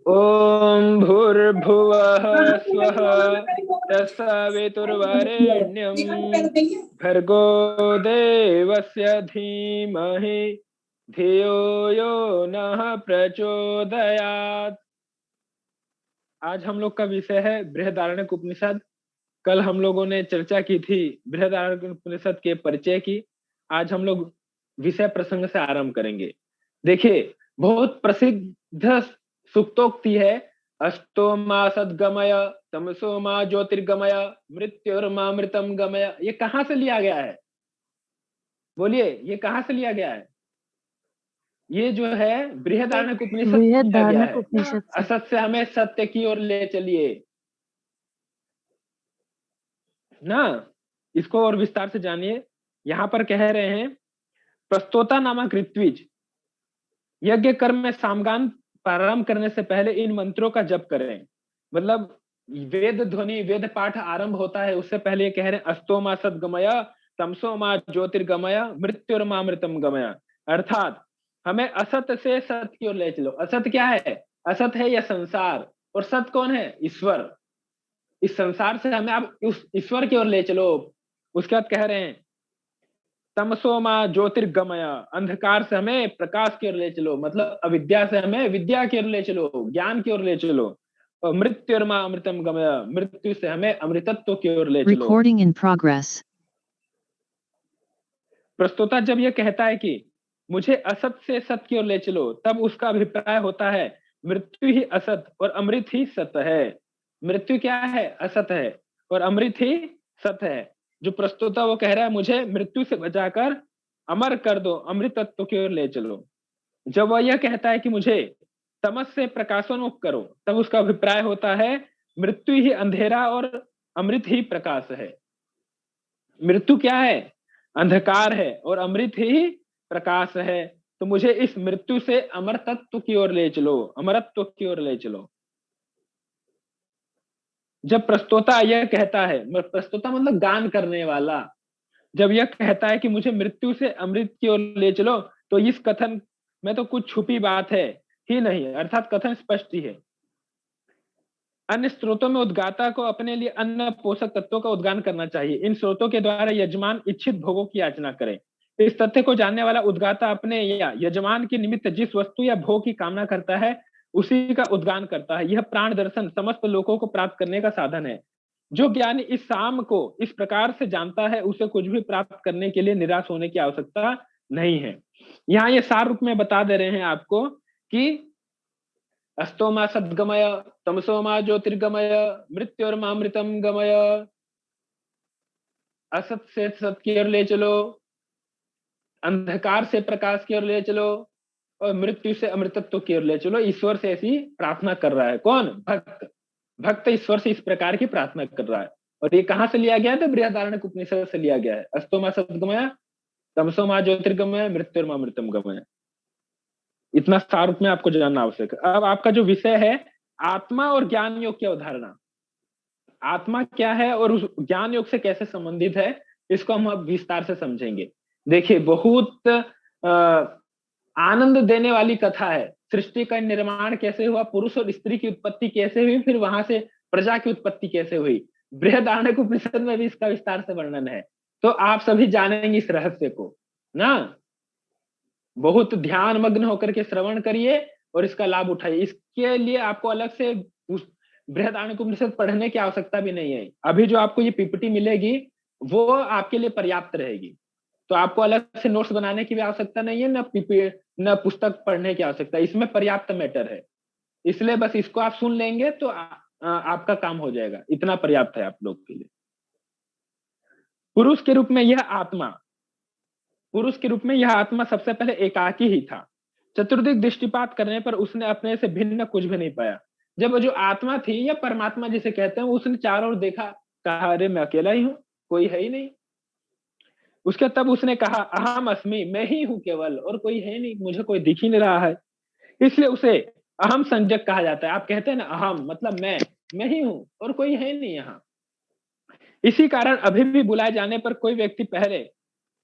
ओम भूर्भुवः स्वः तत्सवितुर्वरेण्यं भर्गो देवस्य धीमहि धियो यो नः प्रचोदयात्। आज हम लोग का विषय है बृहदारण्यक उपनिषद। कल हम लोगों ने चर्चा की थी बृहदारण्यक उपनिषद के परिचय की। आज हम लोग विषय प्रसंग से आरंभ करेंगे। देखिए, बहुत प्रसिद्ध सुक्तोक्ति है, अस्तो मा सद्गमय, तमसो मा ज्योतिर्गमय, मृत्युर्मामृतम गमय। ये कहाँ से लिया गया है? बोलिए, ये कहाँ से लिया गया है? ये जो है बृहदारण्यक उपनिषद से लिया गया बृहदारण्यक है। उपनिषद से। असत से हमें सत्य की ओर ले चलिए ना। इसको और विस्तार से जानिए। यहाँ पर कह रहे हैं, प्रस्तोता नामक ऋत्विज यज्ञ कर्म में सामगान प्रारंभ करने से पहले इन मंत्रों का जप करें। मतलब वेद ध्वनि वेद पाठ आरंभ होता है उससे पहले ये कह रहे हैं, अस्तो मा सद्गमय, तमसो मा ज्योतिर्गमय, मृत्युर्मामृतम गमय। अर्थात हमें असत से सत्य की ओर ले चलो। असत क्या है? असत है यह संसार, और सत्य कौन है? ईश्वर। इस संसार से हमें आप उस ईश्वर की ओर ले चलो। उसके बाद कह रहे हैं, तमसोमा ज्योतिर्गमय, अंधकार से हमें प्रकाश की ओर ले चलो। मतलब अविद्या से हमें विद्या की ओर ले चलो, ज्ञान की ओर ले चलो। और मृत्युर्मा अमृतम गमय, मृत्यु से हमें अमृतत्व की ओर ले चलो। Recording in progress. प्रस्तोता जब यह कहता है कि मुझे असत से सत की ओर ले चलो, तब उसका अभिप्राय होता है मृत्यु ही असत और अमृत ही सत्य है। मृत्यु क्या है? असत है, और अमृत ही सत्य है। जो प्रस्तोता वो कह रहा है, मुझे मृत्यु से बचाकर अमर कर दो, अमृत तत्व की ओर ले चलो। जब वह यह कहता है कि मुझे तमस से प्रकाशोन्मुख करो, तब उसका अभिप्राय होता है मृत्यु ही अंधेरा और अमृत ही प्रकाश है। मृत्यु क्या है? अंधकार है, और अमृत ही प्रकाश है। तो मुझे इस मृत्यु से अमर तत्व की ओर ले चलो, अमरत्व की ओर ले चलो। जब प्रस्तोता यह कहता है, प्रस्तोता मतलब गान करने वाला, जब यह कहता है कि मुझे मृत्यु से अमृत की ओर ले चलो, तो इस कथन में तो कुछ छुपी बात है ही नहीं, अर्थात कथन स्पष्ट ही है। अन्य स्रोतों में उद्गाता को अपने लिए अन्य पोषक तत्वों का उद्गान करना चाहिए। इन स्रोतों के द्वारा यजमान इच्छित भोगों की याचना करे। इस तथ्य को जानने वाला उद्गाता अपने या यजमान के निमित्त जिस वस्तु या भोग की कामना करता है उसी का उद्गान करता है। यह प्राण दर्शन समस्त लोगों को प्राप्त करने का साधन है। जो ज्ञानी इस साम को इस प्रकार से जानता है, उसे कुछ भी प्राप्त करने के लिए निराश होने की आवश्यकता नहीं है। यहाँ ये सार रूप में बता दे रहे हैं आपको कि अस्तो मा सद्गमय, तमसो मा ज्योतिर्गमय, मृत्युर्मामृतम गमय। असत से सत की ओर ले चलो, अंधकार से प्रकाश की ओर ले चलो, और मृत्यु से अमृतत्व की ओर ले चलो। ईश्वर से ऐसी प्रार्थना कर रहा है कौन? भक्त। भक्त ईश्वर से इस प्रकार की प्रार्थना कर रहा है। और ये कहाँ से लिया गया है? तो बृहदारण्यक उपनिषद से लिया गया है। अस्तो मा सद्गमय, तमसो मा ज्योतिर्गमय, मृत्युर्मामृतम गमय। इतना सार रूप में आपको जानना आवश्यक है। अब आपका जो विषय है, आत्मा और ज्ञान योग की अवधारणा। आत्मा क्या है और उस ज्ञान योग से कैसे संबंधित है, इसको हम अब विस्तार से समझेंगे। देखिए, बहुत आनंद देने वाली कथा है। सृष्टि का निर्माण कैसे हुआ, पुरुष और स्त्री की उत्पत्ति कैसे हुई, फिर वहां से प्रजा की उत्पत्ति कैसे हुई। बृहदारण्यक उपनिषद में भी इसका विस्तार से वर्णन है। तो आप सभी जानेंगे इस रहस्य को ना। बहुत ध्यान मग्न होकर के श्रवण करिए और इसका लाभ उठाइए। इसके लिए आपको अलग से उस बृहदारण्यक उपनिषद पढ़ने की आवश्यकता भी नहीं है। अभी जो आपको ये पीपीटी मिलेगी वो आपके लिए पर्याप्त रहेगी। तो आपको अलग से नोट्स बनाने की भी आवश्यकता नहीं है, न पुस्तक पढ़ने की आवश्यकता। इसमें पर्याप्त मैटर है, इसलिए बस इसको आप सुन लेंगे तो आपका काम हो जाएगा। इतना पर्याप्त है आप लोग के लिए। पुरुष के रूप में यह आत्मा, पुरुष के रूप में यह आत्मा सबसे पहले एकाकी ही था। चतुर्दिक दृष्टिपात करने पर उसने अपने से भिन्न कुछ भी नहीं पाया। जब जो आत्मा थी या परमात्मा जिसे कहते हैं, उसने चारों ओर देखा, कहा अरे मैं अकेला ही हूं, कोई है ही नहीं। उसके तब उसने कहा अहम अस्मि, मैं ही हूं केवल, और कोई है नहीं, मुझे कोई दिख ही नहीं रहा है। इसलिए उसे अहम संजक कहा जाता है। आप कहते हैं ना अहम मतलब मैं ही हूं और कोई है नहीं यहाँ। इसी कारण अभी भी बुलाए जाने पर कोई व्यक्ति पहले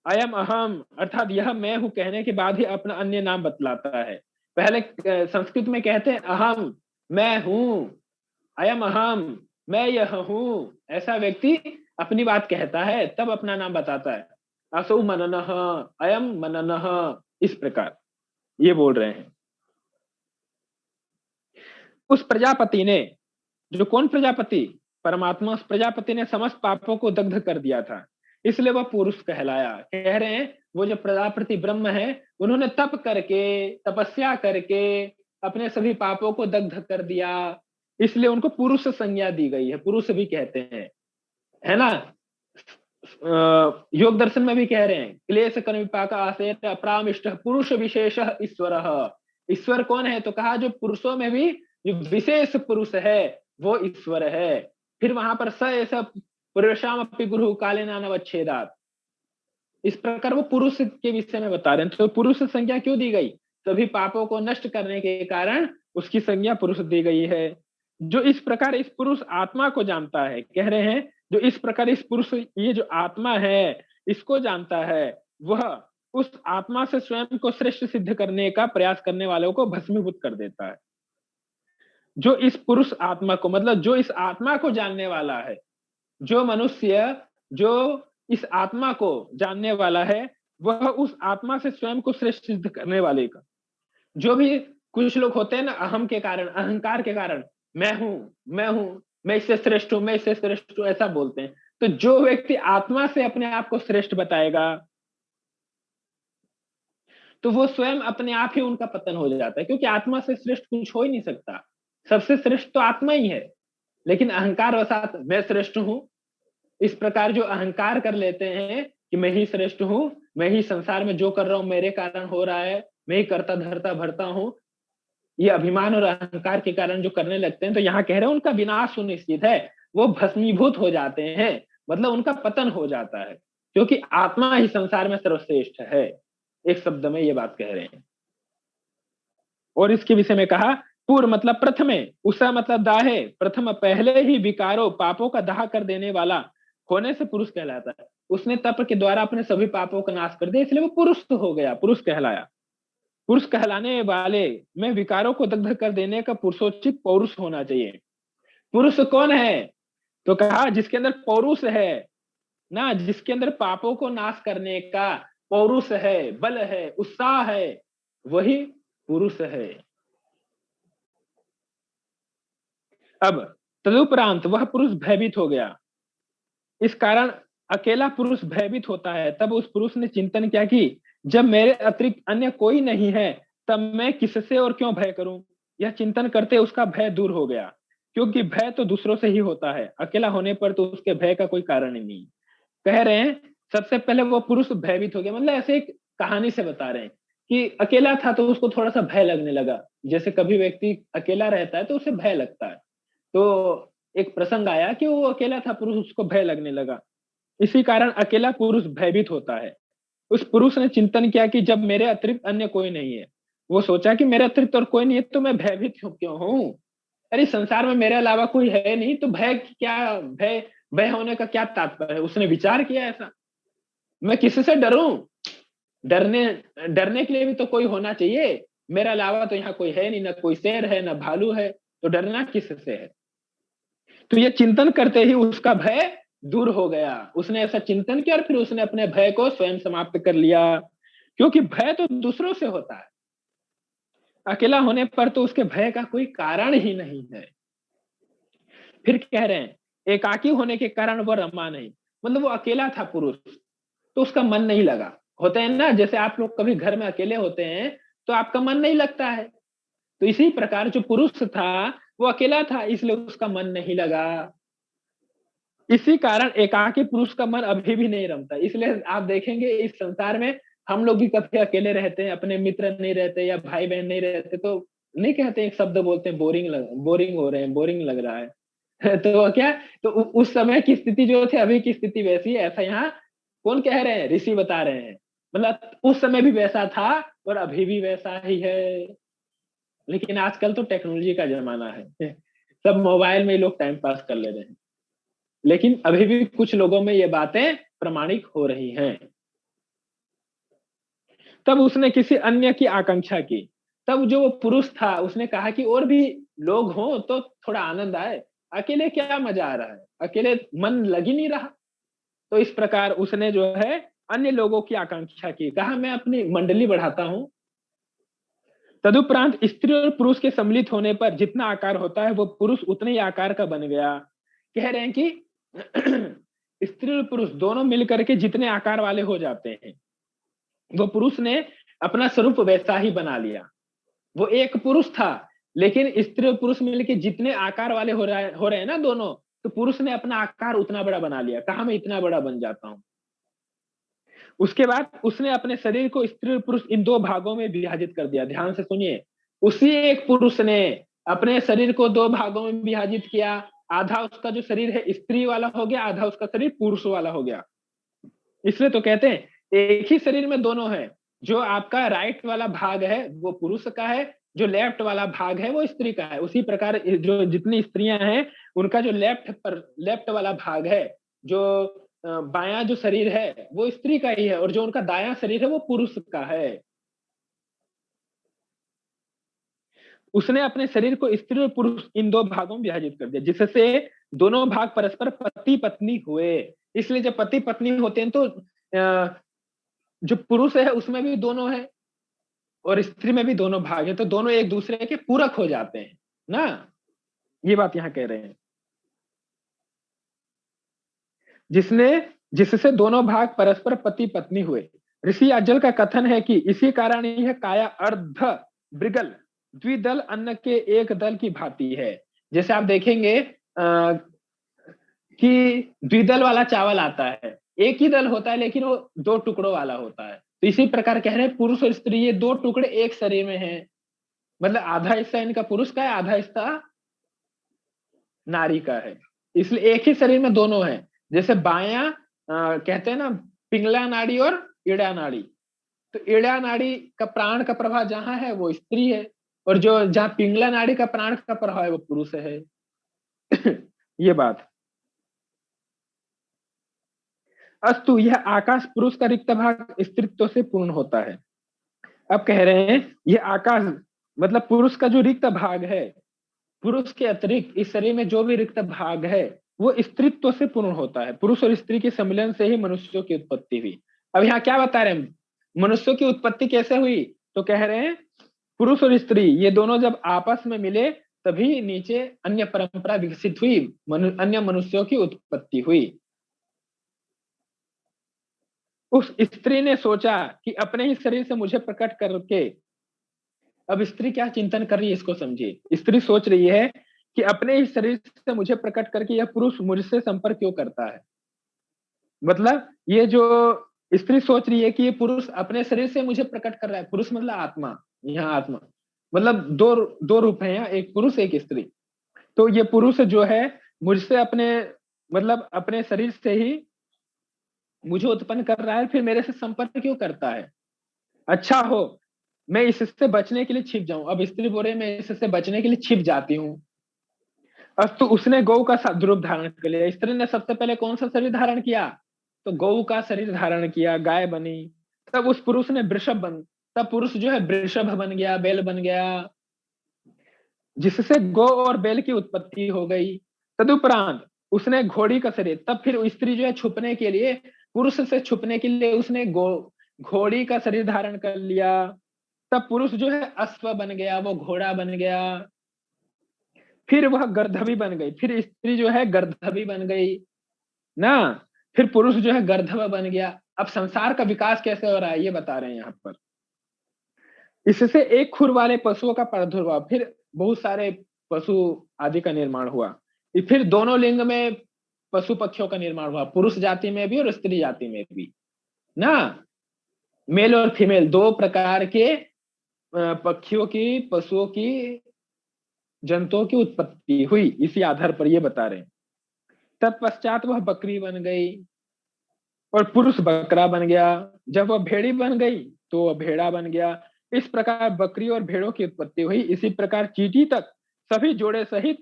अयम अहम अर्थात यह मैं हूं कहने के बाद ही अपना अन्य नाम बतलाता है। पहले संस्कृत में कहते हैं अहम, मैं हूं, अयम अहम, मैं यह हूं, ऐसा व्यक्ति अपनी बात कहता है तब अपना नाम बताता है। असौ मननः, अयम मननः, इस प्रकार ये बोल रहे हैं। उस प्रजापति ने, जो कौन प्रजापति, परमात्मा, उस प्रजापति ने समस्त पापों को दग्ध कर दिया था, इसलिए वह पुरुष कहलाया। कह रहे हैं वो जो प्रजापति ब्रह्म है, उन्होंने तप करके, तपस्या करके अपने सभी पापों को दग्ध कर दिया, इसलिए उनको पुरुष संज्ञा दी गई है, पुरुष भी कहते हैं, है ना। योग दर्शन में भी कह रहे हैं, क्लेश कर्म विपाक आसेत अपरामिष्ट पुरुष विशेष ईश्वर। ईश्वर कौन है, तो कहा जो पुरुषों में भी जो विशेष पुरुष है वो ईश्वर है। फिर वहां पर स ऐसा पुरुषाम अपि गुरु काले नानवच्छेदात, इस प्रकार वो पुरुष के विषय में बता रहे हैं। तो पुरुष संज्ञा क्यों दी गई, सभी पापों को नष्ट करने के कारण उसकी संज्ञा पुरुष दी गई है। जो इस प्रकार इस पुरुष आत्मा को जानता है, कह रहे हैं जो इस प्रकार इस पुरुष, ये जो आत्मा है इसको जानता है, वह उस आत्मा से स्वयं को श्रेष्ठ सिद्ध करने का प्रयास करने वालों को भस्मीभूत कर देता है। जो इस पुरुष आत्मा को, मतलब जो इस आत्मा को जानने वाला है, जो मनुष्य जो इस आत्मा को जानने वाला है, वह उस आत्मा से स्वयं को श्रेष्ठ सिद्ध करने वाले का, जो भी कुछ लोग होते हैं ना, अहम के कारण, अहंकार के कारण, मैं हूं, मैं हूं, मैं इससे श्रेष्ठ हूं, मैं इससे श्रेष्ठ हूं, ऐसा बोलते हैं। तो जो व्यक्ति आत्मा से अपने आप को श्रेष्ठ बताएगा, तो वो स्वयं अपने आप ही उनका पतन हो जाता है, क्योंकि आत्मा से श्रेष्ठ कुछ हो ही नहीं सकता। सबसे श्रेष्ठ तो आत्मा ही है, लेकिन अहंकार वसात मैं श्रेष्ठ हूं, इस प्रकार जो अहंकार कर लेते हैं कि मैं ही श्रेष्ठ हूं, मैं ही संसार में जो कर रहा हूं मेरे कारण हो रहा है, मैं ही करता धरता भरता हूं, ये अभिमान और अहंकार के कारण जो करने लगते हैं, तो यहाँ कह रहे हैं उनका विनाश सुनिश्चित है, वो भस्मीभूत हो जाते हैं, मतलब उनका पतन हो जाता है, क्योंकि आत्मा ही संसार में सर्वश्रेष्ठ है। एक शब्द में ये बात कह रहे हैं। और इसके विषय में कहा, पूर्व मतलब प्रथमे, उषा मतलब दाहे, प्रथम पहले ही विकारो पापों का दाह कर देने वाला होने से पुरुष कहलाता है। उसने तप के द्वारा अपने सभी पापों का नाश कर दिया, इसलिए वो पुरुष हो गया, पुरुष कहलाया। पुरुष कहलाने वाले में विकारों को दग्ध कर देने का पुरुषोचित पौरुष होना चाहिए। पुरुष कौन है, तो कहा जिसके अंदर पौरुष है ना, जिसके अंदर पापों को नाश करने का पौरुष है, बल है, उत्साह है, वही पुरुष है। अब तदुपरांत वह पुरुष भयभीत हो गया, इस कारण अकेला पुरुष भयभीत होता है। तब उस पुरुष ने चिंतन किया कि जब मेरे अतिरिक्त अन्य कोई नहीं है, तब मैं किससे और क्यों भय करूं। यह चिंतन करते उसका भय दूर हो गया, क्योंकि भय तो दूसरों से ही होता है, अकेला होने पर तो उसके भय का कोई कारण ही नहीं। कह रहे हैं सबसे पहले वो पुरुष भयभीत हो गया, मतलब ऐसे एक कहानी से बता रहे हैं कि अकेला था तो उसको थोड़ा सा भय लगने लगा। जैसे कभी व्यक्ति अकेला रहता है तो उसे भय लगता है, तो एक प्रसंग आया कि वो अकेला था, पुरुष, उसको भय लगने लगा, इसी कारण अकेला पुरुष भयभीत होता है। उस पुरुष ने चिंतन किया कि जब मेरे अतिरिक्त अन्य कोई नहीं है, वो सोचा कि मेरे अतिरिक्त और कोई नहीं है तो मैं भयभीत क्यों हूं। अरे संसार में मेरे अलावा कोई है नहीं, तो भय क्या, भय भय होने का क्या तात्पर्य है। उसने विचार किया ऐसा, मैं किससे डरूं, डरने डरने के लिए भी तो कोई होना चाहिए, मेरे अलावा तो यहाँ कोई है नहीं, ना कोई शेर है ना भालू है, तो डरना किससे है। तो ये चिंतन करते ही उसका भय दूर हो गया, उसने ऐसा चिंतन किया और फिर उसने अपने भय को स्वयं समाप्त कर लिया, क्योंकि भय तो दूसरों से होता है, अकेला होने पर तो उसके भय का कोई कारण ही नहीं है। फिर कह रहे हैं एकाकी होने के कारण वह रमा नहीं, मतलब वो अकेला था पुरुष, तो उसका मन नहीं लगा। होते हैं ना, जैसे आप लोग कभी घर में अकेले होते हैं तो आपका मन नहीं लगता है, तो इसी प्रकार जो पुरुष था वो अकेला था, इसलिए उसका मन नहीं लगा। इसी कारण एकाकी पुरुष का मन अभी भी नहीं रमता। इसलिए आप देखेंगे इस संसार में हम लोग भी कभी अकेले रहते हैं, अपने मित्र नहीं रहते या भाई बहन नहीं रहते, तो नहीं कहते, एक शब्द बोलते हैं बोरिंग हो रहे हैं, बोरिंग लग रहा है तो वो क्या, तो उस समय की स्थिति जो थी अभी की स्थिति वैसी है, ऐसा यहाँ कौन कह रहे हैं, ऋषि बता रहे हैं। मतलब उस समय भी वैसा था और अभी भी वैसा ही है, लेकिन आजकल तो टेक्नोलॉजी का जमाना है सब मोबाइल में ही लोग टाइम पास कर ले रहे हैं, लेकिन अभी भी कुछ लोगों में ये बातें प्रमाणिक हो रही हैं। तब उसने किसी अन्य की आकांक्षा की, तब जो वो पुरुष था उसने कहा कि और भी लोग हों तो थोड़ा आनंद आए, अकेले क्या मजा आ रहा है, अकेले मन लग ही नहीं रहा। तो इस प्रकार उसने जो है अन्य लोगों की आकांक्षा की, कहा मैं अपनी मंडली बढ़ाता हूं। तदुपरांत स्त्री और पुरुष के सम्मिलित होने पर जितना आकार होता है वो पुरुष उतने ही आकार का बन गया। कह रहे हैं कि स्त्री और पुरुष दोनों मिलकर के जितने आकार वाले हो जाते हैं, वो पुरुष ने अपना स्वरूप वैसा ही बना लिया। वो एक पुरुष था, लेकिन स्त्री और पुरुष मिलकर जितने आकार वाले हो रहे हैं ना दोनों, तो पुरुष ने अपना आकार उतना बड़ा बना लिया, कहा मैं इतना बड़ा बन जाता हूं। उसके बाद उसने अपने शरीर को स्त्री और पुरुष इन दो भागों में विभाजित कर दिया। ध्यान से सुनिए, उसी एक पुरुष ने अपने शरीर को दो भागों में विभाजित किया। आधा उसका जो शरीर है स्त्री वाला हो गया, आधा उसका शरीर पुरुष वाला हो गया। इसलिए तो कहते हैं एक ही शरीर में दोनों है। जो आपका राइट वाला भाग है वो पुरुष का है, जो लेफ्ट वाला भाग है वो स्त्री का है। उसी प्रकार जो जितनी स्त्रियां हैं उनका जो लेफ्ट वाला भाग है, जो बायां जो शरीर है वो स्त्री का ही है, और जो उनका दायां शरीर है वो पुरुष का है। उसने अपने शरीर को स्त्री और पुरुष इन दो भागों में विभाजित कर दिया, जिससे दोनों भाग परस्पर पति पत्नी हुए। इसलिए जब पति पत्नी होते हैं तो जो पुरुष है उसमें भी दोनों है और स्त्री में भी दोनों भाग है, तो दोनों एक दूसरे के पूरक हो जाते हैं ना। ये बात यहां कह रहे हैं, जिसने जिससे दोनों भाग परस्पर पति पत्नी हुए। ऋषि अज्जल का कथन है कि इसी कारण यह काया अर्ध ब्रिगल द्विदल अन्न के एक दल की भांति है। जैसे आप देखेंगे कि द्विदल वाला चावल आता है, एक ही दल होता है लेकिन वो दो टुकड़ों वाला होता है। तो इसी प्रकार कह रहे हैं पुरुष और स्त्री ये दो टुकड़े एक शरीर में हैं, मतलब आधा हिस्सा इनका पुरुष का है, आधा हिस्सा नारी का है। इसलिए एक ही शरीर में दोनों है। जैसे बायां कहते हैं ना पिंगला नाड़ी और ईड़ा नाड़ी, तो ईड़ा नाड़ी का प्राण का प्रभाव जहां है वो स्त्री है, और जो जहां पिंगला नाड़ी का प्राण का प्रभाव है वो पुरुष है। ये बात। अस्तु यह आकाश पुरुष का रिक्त भाग स्त्रीत्व से पूर्ण होता है। अब कह रहे हैं यह आकाश मतलब पुरुष का जो रिक्त भाग है, पुरुष के अतिरिक्त इस शरीर में जो भी रिक्त भाग है वो स्त्रीत्व से पूर्ण होता है। पुरुष और स्त्री के सम्मिलन से ही मनुष्यों की उत्पत्ति हुई। अब यहाँ क्या बता रहे हैं, मनुष्यों की उत्पत्ति कैसे हुई? तो कह रहे हैं पुरुष और स्त्री ये दोनों जब आपस में मिले तभी नीचे अन्य परंपरा विकसित हुई, अन्य मनुष्यों की उत्पत्ति हुई। उस स्त्री ने सोचा कि अपने ही शरीर से मुझे प्रकट करके, अब स्त्री क्या चिंतन कर रही है इसको समझिए। स्त्री सोच रही है कि अपने ही शरीर से मुझे प्रकट करके यह पुरुष मुझसे संपर्क क्यों करता है। मतलब ये जो स्त्री सोच रही है कि ये पुरुष अपने शरीर से मुझे प्रकट कर रहा है। पुरुष मतलब आत्मा, यहाँ आत्मा मतलब दो दो रूप है यहाँ, एक पुरुष एक स्त्री। तो ये पुरुष जो है मुझसे अपने मतलब अपने शरीर से ही मुझे उत्पन्न कर रहा है, फिर मेरे से संपर्क क्यों करता है। अच्छा हो मैं इससे बचने के लिए छिप जाऊं। अब स्त्री बोले मैं इससे बचने के लिए छिप जाती हूँ। अब तो उसने गौ का रूप धारण कर लिया। स्त्री ने सबसे पहले कौन सा शरीर धारण किया? तो गौ का शरीर धारण किया, गाय बनी। तब उस पुरुष ने तब पुरुष जो है वृषभ बन गया, बैल बन गया, जिससे गौ और बैल की उत्पत्ति हो गई। तदुपरांत उसने घोड़ी का शरीर, तब फिर स्त्री जो है छुपने के लिए, पुरुष से छुपने के लिए उसने घोड़ी का शरीर धारण कर लिया। तब पुरुष जो है अश्व बन गया, वो घोड़ा बन गया। फिर वह गर्दभी बन गई, फिर स्त्री जो है गर्दभी बन गई ना। फिर पुरुष जो है गर्दभ बन गया। अब संसार का विकास कैसे हो रहा है ये बता रहे हैं यहाँ पर। इससे एक खुर वाले पशुओं का प्रादुर्भाव, फिर बहुत सारे पशु आदि का निर्माण हुआ। फिर दोनों लिंग में पशु पक्षियों का निर्माण हुआ, पुरुष जाति में भी और स्त्री जाति में भी ना। मेल और फीमेल दो प्रकार के पक्षियों की, पशुओं की, जंतुओं की उत्पत्ति हुई। इसी आधार पर ये बता रहे हैं। तत्पश्चात वह बकरी बन गई और पुरुष बकरा बन गया। जब वह भेड़ी बन गई तो वह भेड़ा बन गया। इस प्रकार बकरी और भेड़ों की उत्पत्ति हुई। इसी प्रकार चींटी तक सभी जोड़े सहित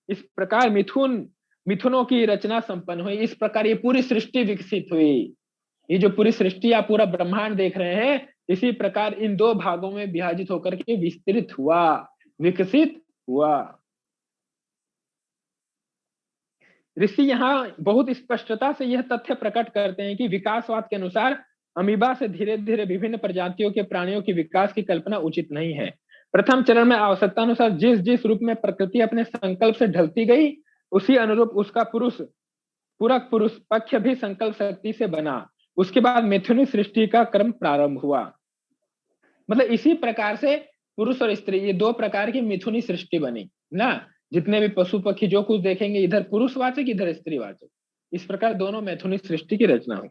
इस प्रकार मिथुनों की रचना संपन्न हुई। इस प्रकार ये पूरी सृष्टि विकसित हुई। ये जो पूरी सृष्टि या पूरा ब्रह्मांड देख रहे हैं, इसी प्रकार इन दो भागों में विभाजित होकर के विस्तृत हुआ, विकसित हुआ। ऋषि यहाँ बहुत स्पष्टता से यह तथ्य प्रकट करते हैं कि विकासवाद के अनुसार अमीबा से धीरे धीरे विभिन्न प्रजातियों के प्राणियों की विकास की कल्पना उचित नहीं है। प्रथम चरण में आवश्यकता अनुसार जिस जिस रूप में प्रकृति अपने संकल्प से ढलती गई, उसी अनुरूप उसका पूरक पुरुष पक्ष भी संकल्प शक्ति से बना। उसके बाद मिथुनी सृष्टि का क्रम प्रारंभ हुआ। मतलब इसी प्रकार से पुरुष और स्त्री, ये दो प्रकार की मिथुनी सृष्टि बनी ना। जितने भी पशु पक्षी जो कुछ देखेंगे, इधर पुरुषवाचक इधर स्त्रीवाचक, इस प्रकार दोनों मैथुनी सृष्टि की रचना हुई।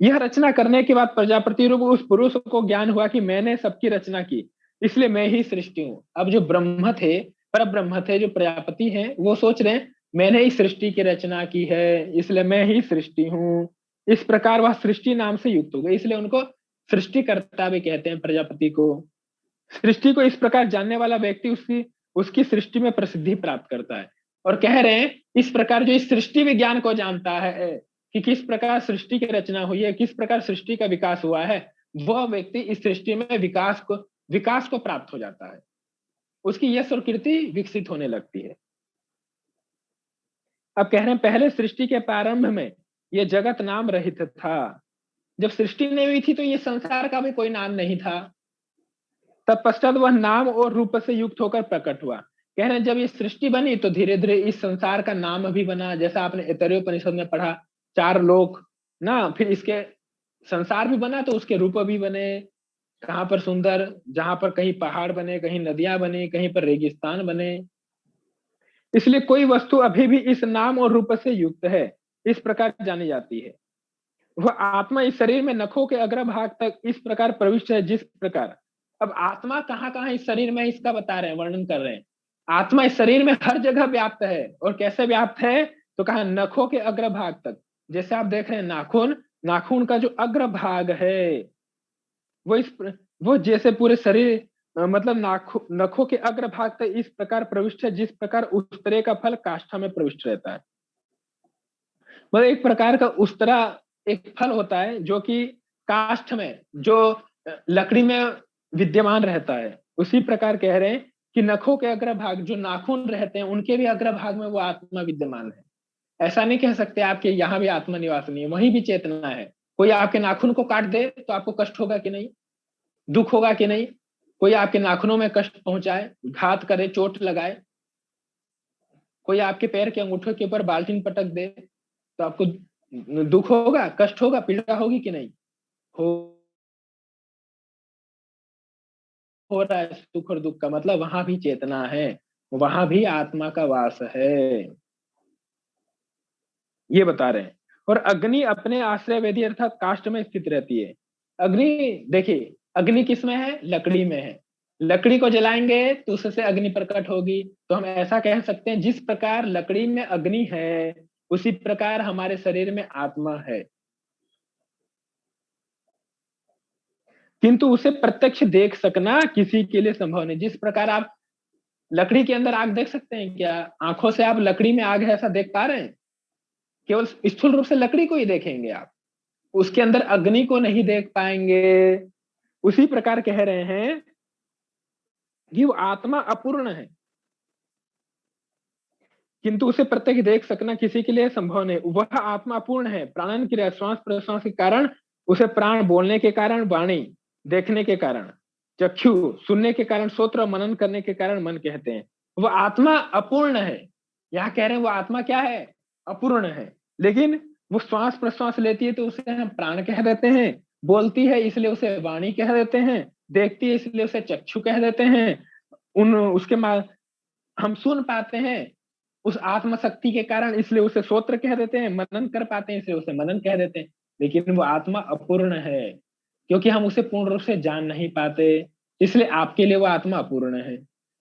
यह रचना करने के बाद प्रजापति रूप उस पुरुष को ज्ञान हुआ कि मैंने सबकी रचना की, इसलिए मैं ही सृष्टि हूँ। अब जो ब्रह्म थे, पर ब्रह्म थे, जो प्रजापति हैं, वो सोच रहे हैं मैंने ही सृष्टि की रचना की है, इसलिए मैं ही सृष्टि हूँ। इस प्रकार वह सृष्टि नाम से युक्त हो गए, इसलिए उनको सृष्टिकर्ता भी कहते हैं प्रजापति को। सृष्टि को इस प्रकार जानने वाला व्यक्ति उसकी उसकी सृष्टि में प्रसिद्धि प्राप्त करता है। और कह रहे हैं इस प्रकार जो इस सृष्टि विज्ञान को जानता है कि किस प्रकार सृष्टि की रचना हुई है, किस प्रकार सृष्टि का विकास हुआ है, वह व्यक्ति इस सृष्टि में विकास को प्राप्त हो जाता है। उसकी यश और कीर्ति विकसित होने लगती है। अब कह रहे हैं पहले सृष्टि के प्रारंभ में यह जगत नाम रहित था। जब सृष्टि नहीं हुई थी तो ये संसार का भी कोई नाम नहीं था। तत्पश्चात वह नाम और रूप से युक्त होकर प्रकट हुआ। कह रहे हैं जब ये सृष्टि बनी तो धीरे धीरे इस संसार का नाम भी बना। जैसा आपने ऐतरेयोपनिषद में पढ़ा, 4 लोक ना, फिर इसके संसार भी बना तो उसके रूप भी बने। कहाँ पर सुंदर, जहां पर कहीं पहाड़ बने, कहीं नदियां बने, कहीं पर रेगिस्तान बने। इसलिए कोई वस्तु अभी भी इस नाम और रूप से युक्त है, इस प्रकार जानी जाती है। वह आत्मा इस शरीर में नखों के अग्रभाग तक इस प्रकार प्रविष्ट है जिस प्रकार। अब आत्मा कहाँ कहाँ इस शरीर में, इसका बता रहे हैं, वर्णन कर रहे हैं। आत्मा इस शरीर में हर जगह व्याप्त है। और कैसे व्याप्त है तो कहा नखों के अग्रभाग तक। जैसे आप देख रहे हैं नाखून, नाखून का जो अग्रभाग है वो वो जैसे पूरे शरीर, मतलब नखों के अग्रभाग तक इस प्रकार प्रविष्ट है जिस प्रकार उस्तरे का फल काष्ठा में प्रविष्ट रहता है। मतलब एक प्रकार का उस्तरा एक फल होता है जो कि काष्ठ में, जो लकड़ी में विद्यमान रहता है। उसी प्रकार कह रहे हैं कि नखों के अग्रभाग, जो नाखून रहते हैं, उनके भी अग्रभाग में वो आत्मा विद्यमान है। ऐसा नहीं कह सकते आपके यहाँ भी आत्मा निवास नहीं है, वहीं भी चेतना है। कोई आपके नाखून को काट दे तो आपको कष्ट होगा कि नहीं, दुख होगा कि नहीं। कोई आपके नाखूनों में कष्ट पहुंचाए, घात करे, चोट लगाए, कोई आपके पैर के अंगूठे के ऊपर बाल्टीन पटक दे तो आपको दुख होगा, कष्ट होगा, पीड़ा होगी कि नहीं। हो रहा है सुख और दुख का मतलब वहां भी चेतना है, वहां भी आत्मा का वास है, ये बता रहे हैं। और अग्नि अपने आश्रय वेदी अर्थात काष्ठ में स्थित रहती है। अग्नि, देखिए अग्नि किस में है, लकड़ी में है। लकड़ी को जलाएंगे तो उससे अग्नि प्रकट होगी। तो हम ऐसा कह सकते हैं जिस प्रकार लकड़ी में अग्नि है, उसी प्रकार हमारे शरीर में आत्मा है, किंतु उसे प्रत्यक्ष देख सकना किसी के लिए संभव नहीं। जिस प्रकार आप लकड़ी के अंदर आग देख सकते हैं क्या, आंखों से आप लकड़ी में आग है ऐसा देख पा रहे हैं? केवल स्थूल रूप से लकड़ी को ही देखेंगे आप, उसके अंदर अग्नि को नहीं देख पाएंगे। उसी प्रकार कह रहे हैं कि वो आत्मा अपूर्ण है, किंतु उसे प्रत्यक्ष देख सकना किसी के लिए संभव नहीं। वह आत्मा पूर्ण है, प्राणन क्रिया, श्वास प्रश्वास के कारण उसे प्राण, बोलने के कारण वाणी, देखने के कारण चक्षु, सुनने के कारण श्रोत्र, मनन करने के कारण मन कहते हैं। वह आत्मा अपूर्ण है। यहाँ कह रहे हैं वो आत्मा क्या है, अपूर्ण है। लेकिन वो श्वास प्रश्वास लेती है तो उसे हम प्राण कह देते हैं, बोलती है इसलिए उसे वाणी कह देते हैं, देखती है इसलिए उसे चक्षु कह देते हैं। उन उसके हम सुन पाते हैं उस आत्मशक्ति के कारण, इसलिए उसे श्रोत्र कह देते हैं। मनन कर पाते हैं इसलिए उसे मनन कह देते हैं। लेकिन वो आत्मा अपूर्ण है, क्योंकि हम उसे पूर्ण रूप से जान नहीं पाते, इसलिए आपके लिए वो आत्मा अपूर्ण है।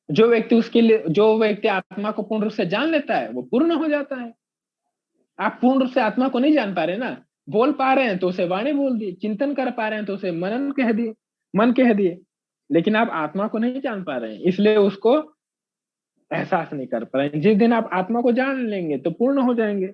जो व्यक्ति आत्मा को पूर्ण रूप से जान लेता है वो पूर्ण हो जाता है। आप पूर्ण रूप से आत्मा को नहीं जान पा रहे ना, बोल पा रहे हैं तो उसे वाणी बोल दी, चिंतन कर पा रहे हैं तो उसे मनन कह दिए, मन कह दिए। लेकिन आप आत्मा को नहीं जान पा रहे हैं, इसलिए उसको एहसास नहीं कर पा रहे हैं। जिस दिन आप आत्मा को जान लेंगे तो पूर्ण हो जाएंगे।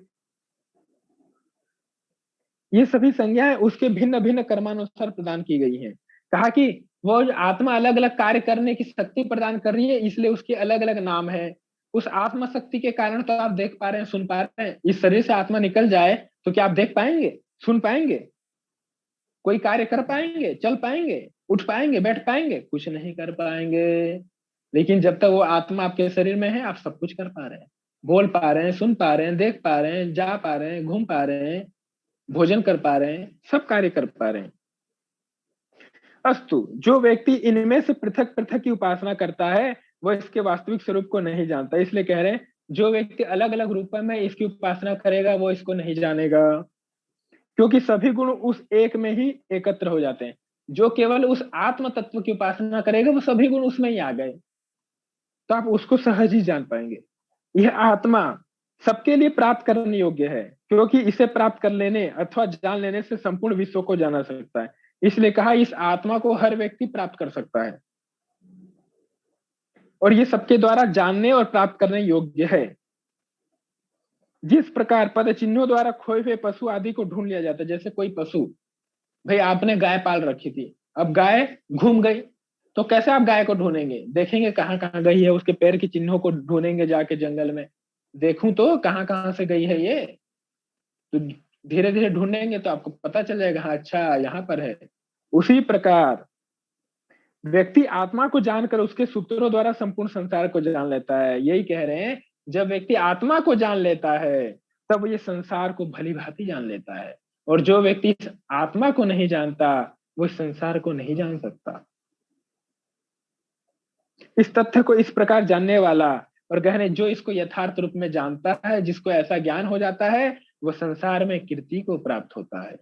ये सभी संज्ञाएं उसके भिन्न भिन्न कर्मानुसार प्रदान की गई हैं। कहा कि वो जो आत्मा अलग अलग कार्य करने की शक्ति प्रदान कर रही है, इसलिए उसके अलग अलग नाम है। उस आत्मा शक्ति के कारण तो आप देख पा रहे हैं, सुन पा रहे हैं। इस शरीर से आत्मा निकल जाए तो क्या आप देख पाएंगे, सुन पाएंगे, कोई कार्य कर पाएंगे, चल पाएंगे, उठ पाएंगे, बैठ पाएंगे? कुछ नहीं कर पाएंगे। लेकिन जब तक वो आत्मा आपके शरीर में है, आप सब कुछ कर पा रहे हैं, बोल पा रहे हैं, सुन पा रहे हैं, देख पा रहे हैं, जा पा रहे हैं, घूम पा रहे हैं, भोजन कर पा रहे हैं, सब कार्य कर पा रहे हैं। अस्तु, जो व्यक्ति इनमें से पृथक पृथक की उपासना करता है वह इसके वास्तविक स्वरूप को नहीं जानता। इसलिए कह रहे हैं जो व्यक्ति अलग अलग रूप में इसकी उपासना करेगा वो इसको नहीं जानेगा, क्योंकि सभी गुण उस एक में ही एकत्र हो जाते हैं। जो केवल उस आत्म तत्व की उपासना करेगा वो सभी गुण उसमें ही आ गए, तो आप उसको सहज ही जान पाएंगे। यह आत्मा सबके लिए प्राप्त करने योग्य है, क्योंकि इसे प्राप्त कर लेने अथवा जान लेने से संपूर्ण विश्व को जाना सकता है। इसलिए कहा इस आत्मा को हर व्यक्ति प्राप्त कर सकता है, और ये सबके द्वारा जानने और प्राप्त करने योग्य है। जिस प्रकार पद चिन्हों द्वारा खोए हुए पशु आदि को ढूंढ लिया जाता है, जैसे कोई पशु, भाई आपने गाय पाल रखी थी, अब गाय घूम गई, तो कैसे आप गाय को ढूंढेंगे? देखेंगे कहाँ कहाँ गई है, उसके पैर के चिन्हों को ढूंढेंगे जाके जंगल में, देखूं तो कहाँ कहाँ से गई है ये, तो धीरे धीरे ढूंढेंगे तो आपको पता चल जाएगा, हाँ अच्छा यहाँ पर है। उसी प्रकार व्यक्ति आत्मा को जानकर उसके सूत्रों द्वारा संपूर्ण संसार को जान लेता है। यही कह रहे हैं, जब व्यक्ति आत्मा को जान लेता है तब ये संसार को भली भांति जान लेता है, और जो व्यक्ति इस आत्मा को नहीं जानता वो इस संसार को नहीं जान सकता। इस तथ्य को इस प्रकार जानने वाला और गहने जो इसको यथार्थ रूप में जानता है, जिसको ऐसा ज्ञान हो जाता है, वो संसार में कीर्ति को प्राप्त होता है।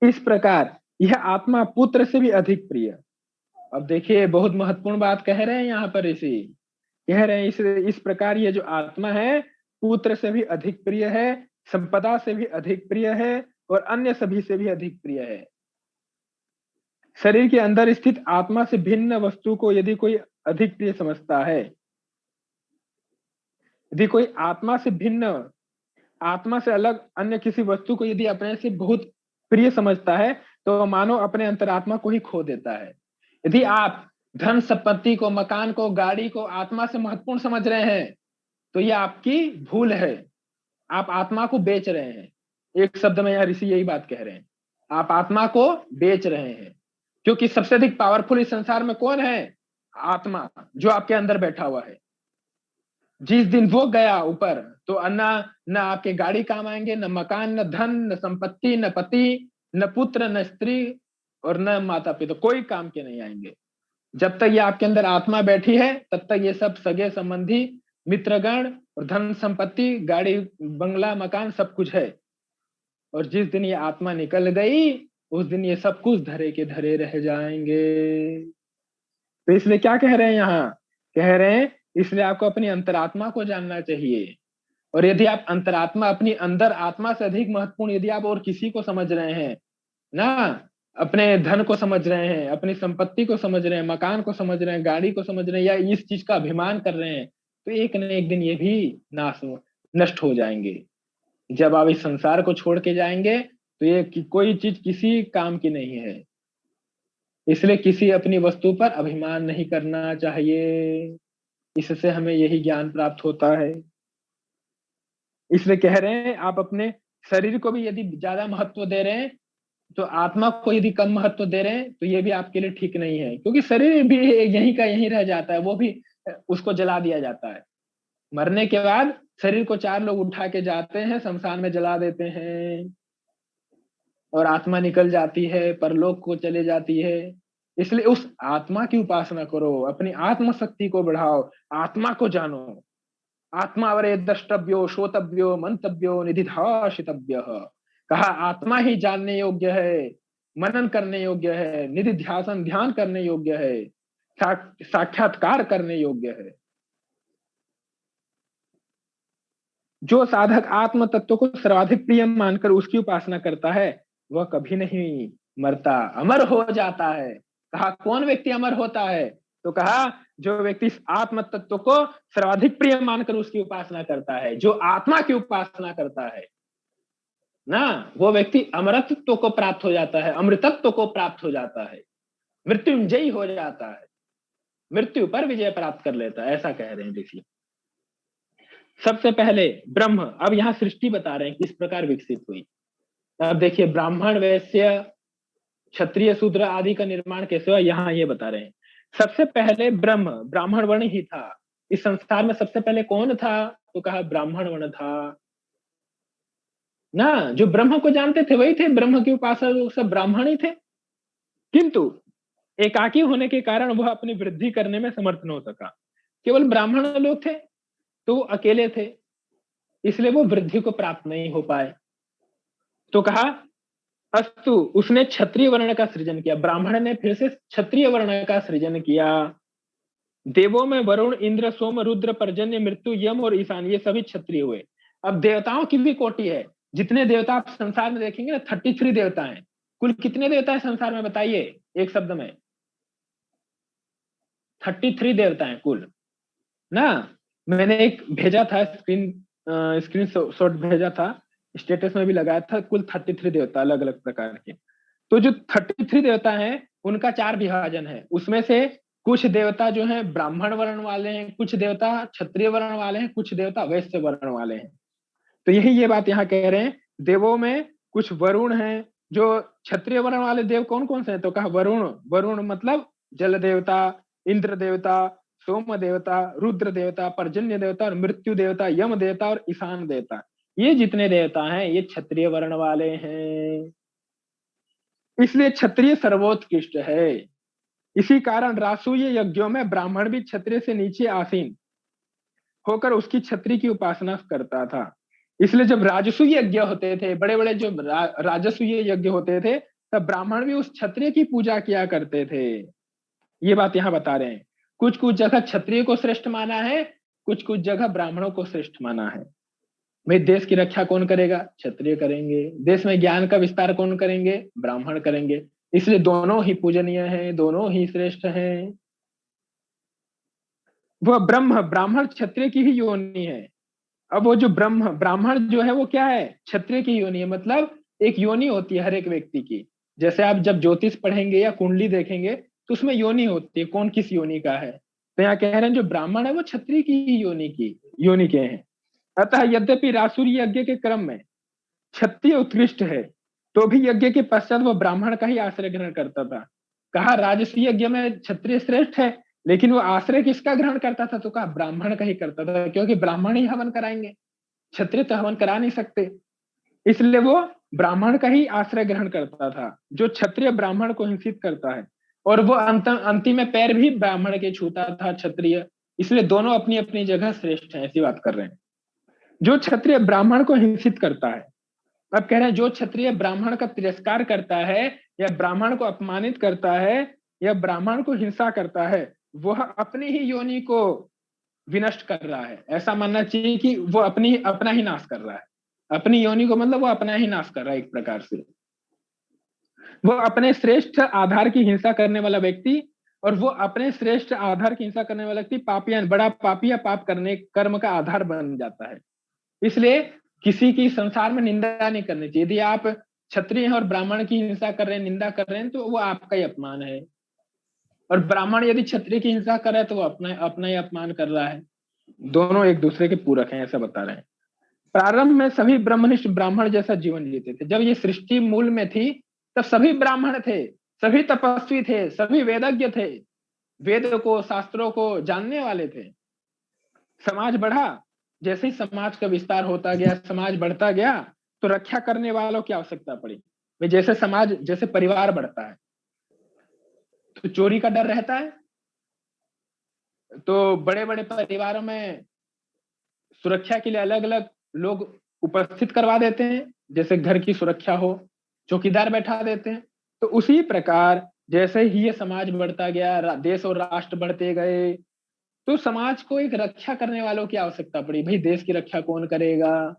इस प्रकार यह आत्मा पुत्र से भी अधिक प्रिय। अब देखिए बहुत महत्वपूर्ण बात कह रहे हैं यहाँ पर, इसी कह रहे हैं इस प्रकार ये जो आत्मा है पुत्र से भी अधिक प्रिय है, संपदा से भी अधिक प्रिय है, और अन्य सभी से भी अधिक प्रिय है। शरीर के अंदर स्थित आत्मा से भिन्न वस्तु को यदि कोई अधिक प्रिय समझता है, यदि कोई आत्मा से भिन्न, आत्मा से अलग अन्य किसी वस्तु को यदि अपने से बहुत प्रिय समझता है, तो मानो अपने अंतरात्मा को ही खो देता है। यदि आप धन संपत्ति को, मकान को, गाड़ी को आत्मा से महत्वपूर्ण समझ रहे हैं, तो ये आपकी भूल है, आप आत्मा को बेच रहे हैं। एक शब्द में यहाँ ऋषि यही बात कह रहे हैं, आप आत्मा को बेच रहे हैं। क्योंकि सबसे अधिक पावरफुल इस संसार में कौन है? आत्मा, जो आपके अंदर बैठा हुआ है। जिस दिन वो गया ऊपर तो न आपके गाड़ी काम आएंगे, न मकान, न धन, न संपत्ति, न पति, न पुत्र, न स्त्री, और न माता पिता, कोई काम के नहीं आएंगे। जब तक ये आपके अंदर आत्मा बैठी है तब तक ये सब सगे संबंधी, मित्रगण और धन संपत्ति, गाड़ी, बंगला, मकान सब कुछ है। और जिस दिन ये आत्मा निकल गई उस दिन ये सब कुछ धरे के धरे रह जाएंगे। तो इसलिए क्या कह रहे हैं यहाँ? कह रहे हैं इसलिए आपको अपनी अंतरात्मा को जानना चाहिए। और यदि आप अंतरात्मा, अपनी अंदर आत्मा से अधिक महत्वपूर्ण यदि आप और किसी को समझ रहे हैं ना, अपने धन को समझ रहे हैं, अपनी संपत्ति को समझ रहे हैं, मकान को समझ रहे हैं, गाड़ी को समझ रहे हैं, या इस चीज का अभिमान कर रहे हैं, तो एक न एक दिन ये भी नाश नष्ट हो जाएंगे। जब आप इस संसार को छोड़ के जाएंगे तो ये कोई चीज किसी काम की नहीं है। इसलिए किसी अपनी वस्तु पर अभिमान नहीं करना चाहिए, इससे हमें यही ज्ञान प्राप्त होता है। इसलिए कह रहे हैं आप अपने शरीर को भी यदि ज्यादा महत्व दे रहे हैं, तो आत्मा को यदि कम महत्व दे रहे हैं, तो ये भी आपके लिए ठीक नहीं है। क्योंकि शरीर भी यहीं का यहीं रह जाता है, वो भी उसको जला दिया जाता है। मरने के बाद शरीर को चार लोग उठा के जाते हैं, शमशान में जला देते हैं, और आत्मा निकल जाती है, परलोक को चले जाती है। इसलिए उस आत्मा की उपासना करो, अपनी आत्म शक्ति को बढ़ाओ, आत्मा को जानो। आत्मा वरे द्रष्टव्यो, श्रोतव्यो, मंतव्यो, निधिध्यासितव्य। कहा आत्मा ही जानने योग्य है, मनन करने योग्य है, निधि ध्यासन ध्यान करने योग्य है, साक्षात्कार करने योग्य है। जो साधक आत्म तत्व को सर्वाधिक प्रिय मानकर उसकी उपासना करता है वह कभी नहीं मरता, अमर हो जाता है। कहा कौन व्यक्ति अमर होता है? तो कहा जो व्यक्ति इस आत्म तत्व को सर्वाधिक प्रिय मानकर उसकी उपासना करता है, जो आत्मा की उपासना करता है। ना, वो व्यक्ति अमरत्व को प्राप्त हो जाता है, अमृतत्व को प्राप्त हो जाता है, मृत्युंजयी हो जाता है, मृत्यु पर विजय प्राप्त कर लेता है, ऐसा कह रहे हैं। देखिए सबसे पहले ब्रह्म, अब यहाँ सृष्टि बता रहे हैं किस प्रकार विकसित हुई। अब देखिए ब्राह्मण वैश्य क्षत्रिय शूद्र आदि का निर्माण कैसे हुआ, यहाँ ये बता रहे हैं। सबसे पहले ब्रह्म, ब्राह्मण वर्ण ही था। इस संसार में सबसे पहले कौन था, तो कहा ब्राह्मण वर्ण था ना। जो ब्रह्म को जानते थे वही थे, ब्रह्म के उपासक लोग सब ब्राह्मण ही थे। किंतु एकाकी होने के कारण वह अपनी वृद्धि करने में समर्थ न हो सका। केवल ब्राह्मण लोग थे तो वो अकेले थे, इसलिए वो वृद्धि को प्राप्त नहीं हो पाए। तो कहा अस्तु, उसने क्षत्रिय वर्ण का सृजन किया, ब्राह्मण ने फिर से क्षत्रिय वर्ण का सृजन किया। देवों में वरुण इंद्र सोम रुद्र पर्जन्य मृत्यु यम और ईशान, ये सभी क्षत्रिय हुए। अब देवताओं की भी कोटि है, जितने देवता आप संसार में देखेंगे ना, 33 देवता हैं। कुल कितने देवता है संसार में, बताइए एक शब्द में। 33 देवता हैं कुल ना। मैंने एक भेजा था स्क्रीन शॉट भेजा था, स्टेटस में भी लगाया था। कुल 33 देवता अलग अलग प्रकार के। तो जो 33 देवता हैं उनका 4 विभाजन है। उसमें से कुछ देवता जो हैं ब्राह्मण वर्ण वाले हैं, कुछ देवता क्षत्रिय वर्ण वाले हैं, कुछ देवता वैश्य वर्ण वाले हैं। तो यही ये बात यहाँ कह रहे हैं। देवों में कुछ वरुण हैं, जो क्षत्रिय वर्ण वाले देव कौन कौन से हैं, तो कहा वरुण, वरुण मतलब जल देवता, इंद्र देवता, सोम देवता, रुद्र देवता, पर्जन्य देवता और मृत्यु देवता, यम देवता और ईशान देवता। ये जितने देवता हैं ये क्षत्रिय वर्ण वाले हैं, इसलिए क्षत्रिय सर्वोत्कृष्ट है। इसी कारण रासूय यज्ञों में ब्राह्मण भी क्षत्रिय से नीचे आसीन होकर उसकी क्षत्रिय की उपासना करता था। इसलिए जब राजसूय यज्ञ होते थे, बड़े बड़े जो राजसूय यज्ञ होते थे, तब ब्राह्मण भी उस क्षत्रिय की पूजा किया करते थे। ये बात यहाँ बता रहे हैं। कुछ कुछ जगह क्षत्रिय को श्रेष्ठ माना है, कुछ कुछ जगह ब्राह्मणों को श्रेष्ठ माना है। भाई देश की रक्षा कौन करेगा, क्षत्रिय करेंगे। देश में ज्ञान का विस्तार कौन करेंगे, ब्राह्मण करेंगे। इसलिए दोनों ही पूजनीय हैं, दोनों ही श्रेष्ठ हैं। वह ब्रह्म ब्राह्मण क्षत्रिय की ही योनि है। अब वो जो ब्रह्म ब्राह्मण जो है वो क्या है, क्षत्रिय की योनि है। मतलब एक योनि होती है हर एक व्यक्ति की। जैसे आप जब ज्योतिष पढ़ेंगे या कुंडली देखेंगे तो उसमें योनि होती है, कौन किस योनि का है। तो यहाँ कह रहे हैं जो ब्राह्मण है वो क्षत्रिय की ही योनि के हैं। अतः यद्यपि रासुरी यज्ञ के क्रम में क्षत्रिय उत्कृष्ट है, तो भी यज्ञ के पश्चात वह ब्राह्मण का ही आश्रय ग्रहण करता था। कहा राजसूय यज्ञ में क्षत्रिय श्रेष्ठ है, लेकिन वो आश्रय किसका ग्रहण करता था, तो कहा ब्राह्मण का ही करता था, क्योंकि ब्राह्मण ही हवन कराएंगे, क्षत्रिय तो हवन करा नहीं सकते। इसलिए वो ब्राह्मण का ही आश्रय ग्रहण करता था। जो क्षत्रिय ब्राह्मण को हिंसित करता है, और वो अंतिम में पैर भी ब्राह्मण के छूता था क्षत्रिय। इसलिए दोनों अपनी अपनी जगह श्रेष्ठ हैं, ऐसी बात कर रहे हैं। जो क्षत्रिय ब्राह्मण को हिंसित करता है, अब कह रहे हैं जो क्षत्रिय ब्राह्मण का तिरस्कार करता है या ब्राह्मण को अपमानित करता है या ब्राह्मण को हिंसा करता है, वह अपनी ही योनि को विनष्ट कर रहा है। ऐसा मानना चाहिए कि वो अपना ही नाश कर रहा है। अपनी योनि को मतलब वो अपना ही नाश कर रहा है एक प्रकार से। वो अपने श्रेष्ठ आधार की हिंसा करने वाला व्यक्ति, और वो अपने श्रेष्ठ आधार की हिंसा करने वाला व्यक्ति पापी, बड़ा पापी या पाप करने कर्म का आधार बन जाता है। इसलिए किसी की संसार में निंदा नहीं करनी चाहिए। यदि आप क्षत्रिय हैं और ब्राह्मण की हिंसा कर रहे हैं, निंदा कर रहे हैं, तो वो आपका ही अपमान है। और ब्राह्मण यदि क्षत्रिय की हिंसा कर रहा है तो वो अपना अपना ही अपमान कर रहा है। दोनों एक दूसरे के पूरक हैं, ऐसा बता रहे हैं। प्रारंभ में सभी ब्रह्मनिष्ठ ब्राह्मण जैसा जीवन जीते थे। जब ये सृष्टि मूल में थी तब सभी ब्राह्मण थे, सभी तपस्वी थे, सभी वेदज्ञ थे, वेद को शास्त्रों को जानने वाले थे। समाज बढ़ा, जैसे ही समाज का विस्तार होता गया, समाज बढ़ता गया, तो रक्षा करने वालों की आवश्यकता पड़ी। भाई जैसे समाज, जैसे परिवार बढ़ता है तो चोरी का डर रहता है, तो बड़े बड़े परिवारों में सुरक्षा के लिए अलग अलग लोग उपस्थित करवा देते हैं। जैसे घर की सुरक्षा हो, चौकीदार बैठा देते हैं। तो उसी प्रकार जैसे ही ये समाज बढ़ता गया, देश और राष्ट्र बढ़ते गए, तो समाज को एक रक्षा करने वालों की आवश्यकता पड़ी। भाई देश की रक्षा कौन करेगा,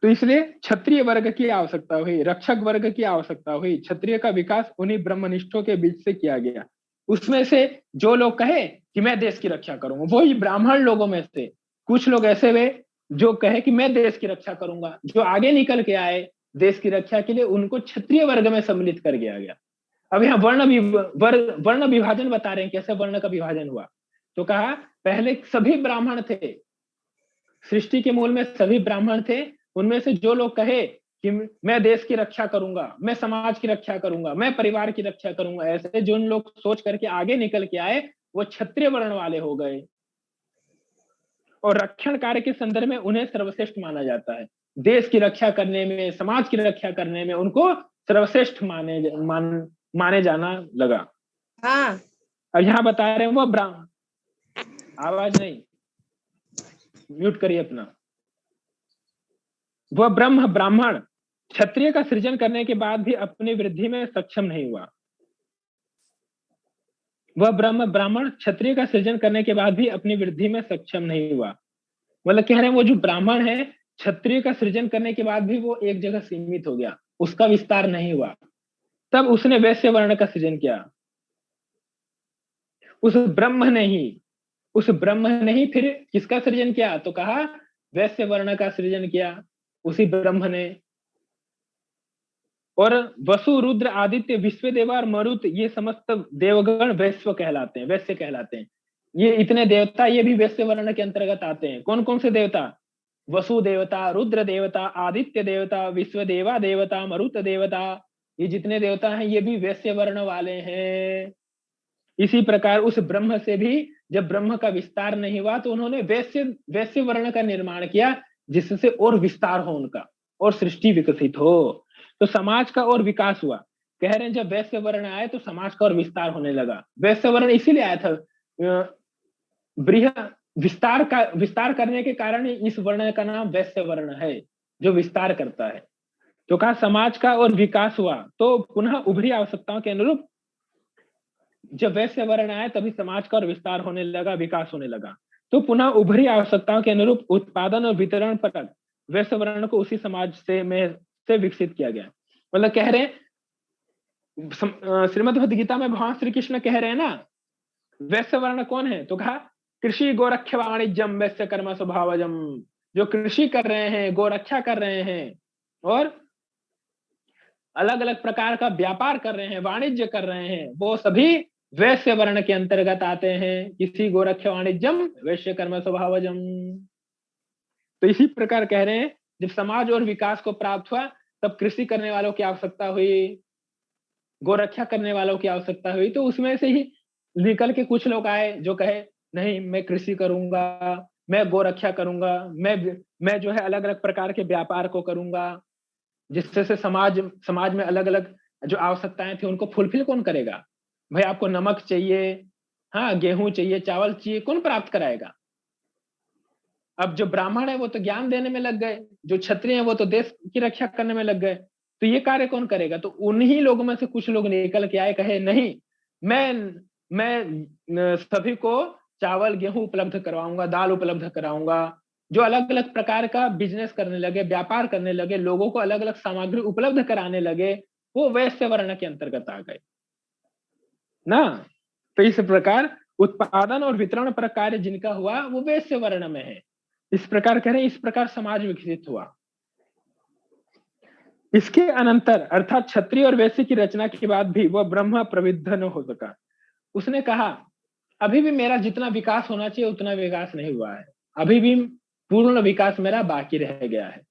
तो इसलिए क्षत्रिय वर्ग की आवश्यकता हुई, रक्षक वर्ग की आवश्यकता हुई। क्षत्रिय का विकास उन्हीं ब्रह्मनिष्ठों के बीच से किया गया। उसमें से जो लोग कहे कि मैं देश की रक्षा करूंगा, वही ब्राह्मण लोगों में से कुछ लोग ऐसे हुए जो कहे कि मैं देश की रक्षा करूंगा, जो आगे निकल के आए देश की रक्षा के लिए, उनको क्षत्रिय वर्ग में सम्मिलित कर दिया गया। अब यहाँ वर्ण विभाजन बता रहे हैं, कैसे वर्ण का विभाजन हुआ। तो कहा पहले सभी ब्राह्मण थे, सृष्टि के मूल में सभी ब्राह्मण थे, उनमें से जो लोग कहे कि मैं देश की रक्षा करूंगा, मैं समाज की रक्षा करूंगा, मैं परिवार की रक्षा करूंगा, ऐसे जो लोग सोच करके आगे निकल के आए वो क्षत्रिय वर्ण वाले हो गए, और रक्षण कार्य के संदर्भ में उन्हें सर्वश्रेष्ठ माना जाता है। देश की रक्षा करने में, समाज की रक्षा करने में उनको सर्वश्रेष्ठ माने जाना लगा। हाँ। अब यहाँ बता रहे हैं वो ब्राह्मण, आवाज नहीं, म्यूट करिए अपना। वह ब्राह्मण क्षत्रिय का सृजन करने के बाद भी अपनी वृद्धि में सक्षम नहीं हुआ। वह ब्राह्मण क्षत्रिय का सृजन करने के बाद भी अपनी वृद्धि में सक्षम नहीं हुआ। मतलब कह रहे हैं वो जो ब्राह्मण है, क्षत्रिय का सृजन करने के बाद भी वो एक जगह सीमित हो गया, उसका विस्तार नहीं हुआ। तब उसने वैश्य वर्ण का सृजन किया। उस ब्रह्म ने ही फिर किसका सृजन किया, तो कहा वैश्य वर्ण का सृजन किया उसी ब्रह्म ने। और वसु, रुद्र, आदित्य, विश्वदेवा और मरुत, ये समस्त देवगण वैश्य कहलाते हैं। ये इतने देवता ये भी वैश्य वर्ण के अंतर्गत आते हैं। कौन कौन से देवता, वसु देवता, रुद्र देवता, आदित्य देवता, विश्वदेवा देवता, मरुत देवता, ये जितने देवता हैं ये भी वैश्य वर्ण वाले हैं। इसी प्रकार उस ब्रह्म से भी जब ब्रह्म का विस्तार नहीं हुआ तो उन्होंने वैश्य वर्ण का निर्माण किया, जिससे और विस्तार हो उनका और सृष्टि विकसित हो, तो समाज का और विकास हुआ। कह रहे हैं जब वैश्य वर्ण आए तो समाज का और विस्तार होने लगा। वैश्य वर्ण इसीलिए आया था, बृहद विस्तार करने के कारण इस वर्ण का नाम वैश्य वर्ण है, जो विस्तार करता है। तो कहा समाज का और विकास हुआ, तो पुनः उभरी आवश्यकताओं के अनुरूप जब वैश्य वर्ण आए तभी समाज का और विस्तार होने लगा, विकास होने लगा। तो पुनः उभरी आवश्यकताओं के अनुरूप उत्पादन और वितरण पर वैश्य वर्ण को उसी समाज से विकसित किया गया। मतलब कह रहे श्रीमद् भगवद गीता में भगवान श्री कृष्ण कह रहे हैं ना, वैश्य वर्ण कौन है, तो कहा कृषि गोरक्ष वाणिज्यम वैश्य कर्म स्वभावजम, जो कृषि कर रहे हैं, गोरक्षा कर रहे हैं और अलग अलग प्रकार का व्यापार कर रहे हैं, वाणिज्य कर रहे हैं, वो सभी वैश्य वर्ण के अंतर्गत आते हैं। किसी गोरक्ष वाणिज्यम वैश्य कर्म स्वभावजम। तो इसी प्रकार कह रहे हैं जब समाज और विकास को प्राप्त हुआ तब कृषि करने वालों की आवश्यकता हुई, गोरक्षा करने वालों की आवश्यकता हुई। तो उसमें से ही निकल के कुछ लोग आए जो कहे नहीं मैं कृषि करूंगा, मैं गोरक्षा करूंगा, मैं जो है अलग अलग प्रकार के व्यापार को करूंगा, जिससे से समाज में अलग अलग जो आवश्यकताएं थी उनको फुलफिल कौन करेगा। भाई आपको नमक चाहिए, हाँ गेहूं चाहिए, चावल चाहिए, कौन प्राप्त कराएगा। अब जो ब्राह्मण है वो तो ज्ञान देने में लग गए, जो क्षत्रिय है वो तो देश की रक्षा करने में लग गए, तो ये कार्य कौन करेगा। तो उन्हीं लोगों में से कुछ लोग निकल के आए, कहे नहीं मैं सभी को चावल गेहूं उपलब्ध करवाऊंगा, दाल उपलब्ध कराऊंगा। जो अलग अलग प्रकार का बिजनेस करने लगे, व्यापार करने लगे, लोगों को अलग अलग सामग्री उपलब्ध कराने लगे, वो वैश्य वर्ण के अंतर्गत आ गए ना। तो इस प्रकार उत्पादन और वितरण पर कार्य जिनका हुआ वो वैश्य वर्ण में है। इस प्रकार कह रहे इस प्रकार समाज विकसित हुआ। इसके अनंतर अर्थात क्षत्रिय और वैश्य की रचना के बाद भी वह ब्रह्म प्रविद्ध न हो सका। उसने कहा अभी भी मेरा जितना विकास होना चाहिए उतना विकास नहीं हुआ है, अभी भी पूर्ण विकास मेरा बाकी रह गया है।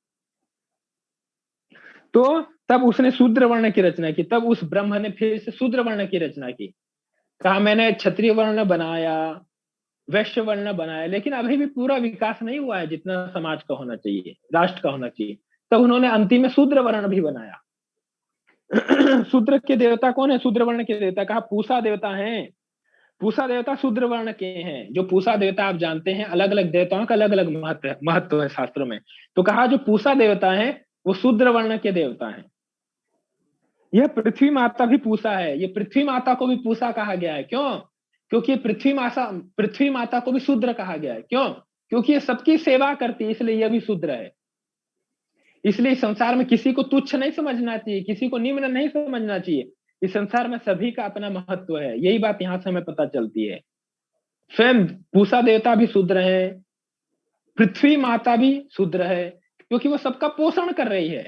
तो तब उसने शूद्र वर्ण की रचना की, तब उस ब्रह्म ने फिर से शूद्र वर्ण की रचना की। कहा मैंने क्षत्रिय वर्ण बनाया, वैश्य वर्ण बनाया, लेकिन अभी भी पूरा विकास नहीं हुआ है जितना समाज का होना चाहिए, राष्ट्र का होना चाहिए। तब उन्होंने अंतिम में शूद्र वर्ण भी बनाया। शूद्र के देवता कौन है, शूद्र वर्ण के देवता कहा पूषा देवता हैं। पूषा देवता शूद्र वर्ण के हैं। जो पूषा देवता आप जानते हैं, अलग अलग देवताओं का अलग अलग महत्व है शास्त्रों में। तो कहा जो पूषा देवता है वो शूद्र वर्ण के देवता हैं। यह पृथ्वी माता भी पूषा है, ये पृथ्वी माता को भी पूषा कहा गया है। क्यों, क्योंकि पृथ्वी माता को भी शूद्र कहा गया है। क्यों, क्योंकि ये सबकी सेवा करती है, इसलिए यह भी शूद्र है। इसलिए संसार में किसी को तुच्छ नहीं समझना चाहिए, किसी को निम्न नहीं समझना चाहिए। इस संसार में सभी का अपना महत्व है, यही बात यहां से हमें पता चलती है। स्वयं पूषा देवता भी शूद्र है, पृथ्वी माता भी शूद्र है, क्योंकि वो सबका पोषण कर रही है।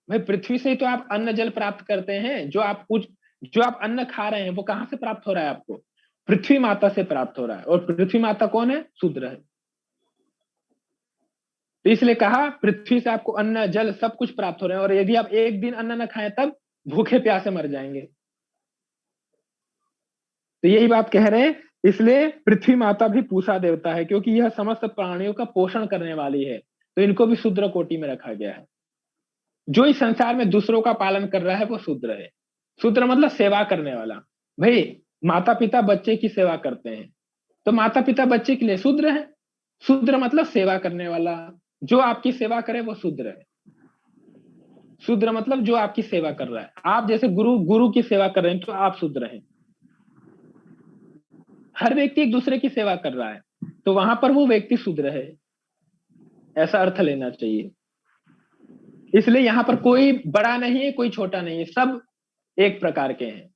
भाई पृथ्वी से ही तो आप अन्न जल प्राप्त करते हैं। जो आप अन्न खा रहे हैं वो कहाँ से प्राप्त हो रहा है आपको? पृथ्वी माता से प्राप्त हो रहा है। और पृथ्वी माता कौन है? शूद्र है। तो इसलिए कहा पृथ्वी से आपको अन्न जल सब कुछ प्राप्त हो रहे हैं, और यदि आप एक दिन अन्न न खाएं तब भूखे प्यासे मर जाएंगे। तो यही बात कह रहे हैं। इसलिए पृथ्वी माता भी पूषा देवता है, क्योंकि यह समस्त प्राणियों का पोषण करने वाली है, तो इनको भी शूद्र कोटि में रखा गया है। जो इस संसार में दूसरों का पालन कर रहा है वो शूद्र है। शूद्र मतलब सेवा करने वाला। भाई माता पिता बच्चे की सेवा करते हैं, तो माता पिता बच्चे के लिए शूद्र है। शूद्र मतलब सेवा करने वाला। जो आपकी सेवा करे वो शूद्र है। शूद्र मतलब जो आपकी सेवा कर रहा है। आप जैसे गुरु की सेवा कर रहे हैं तो आप शूद्र हैं। हर व्यक्ति एक दूसरे की सेवा कर रहा है, तो वहां पर वो व्यक्ति शूद्र है, ऐसा अर्थ लेना चाहिए। इसलिए यहां पर कोई बड़ा नहीं है, कोई छोटा नहीं है, सब एक प्रकार के हैं,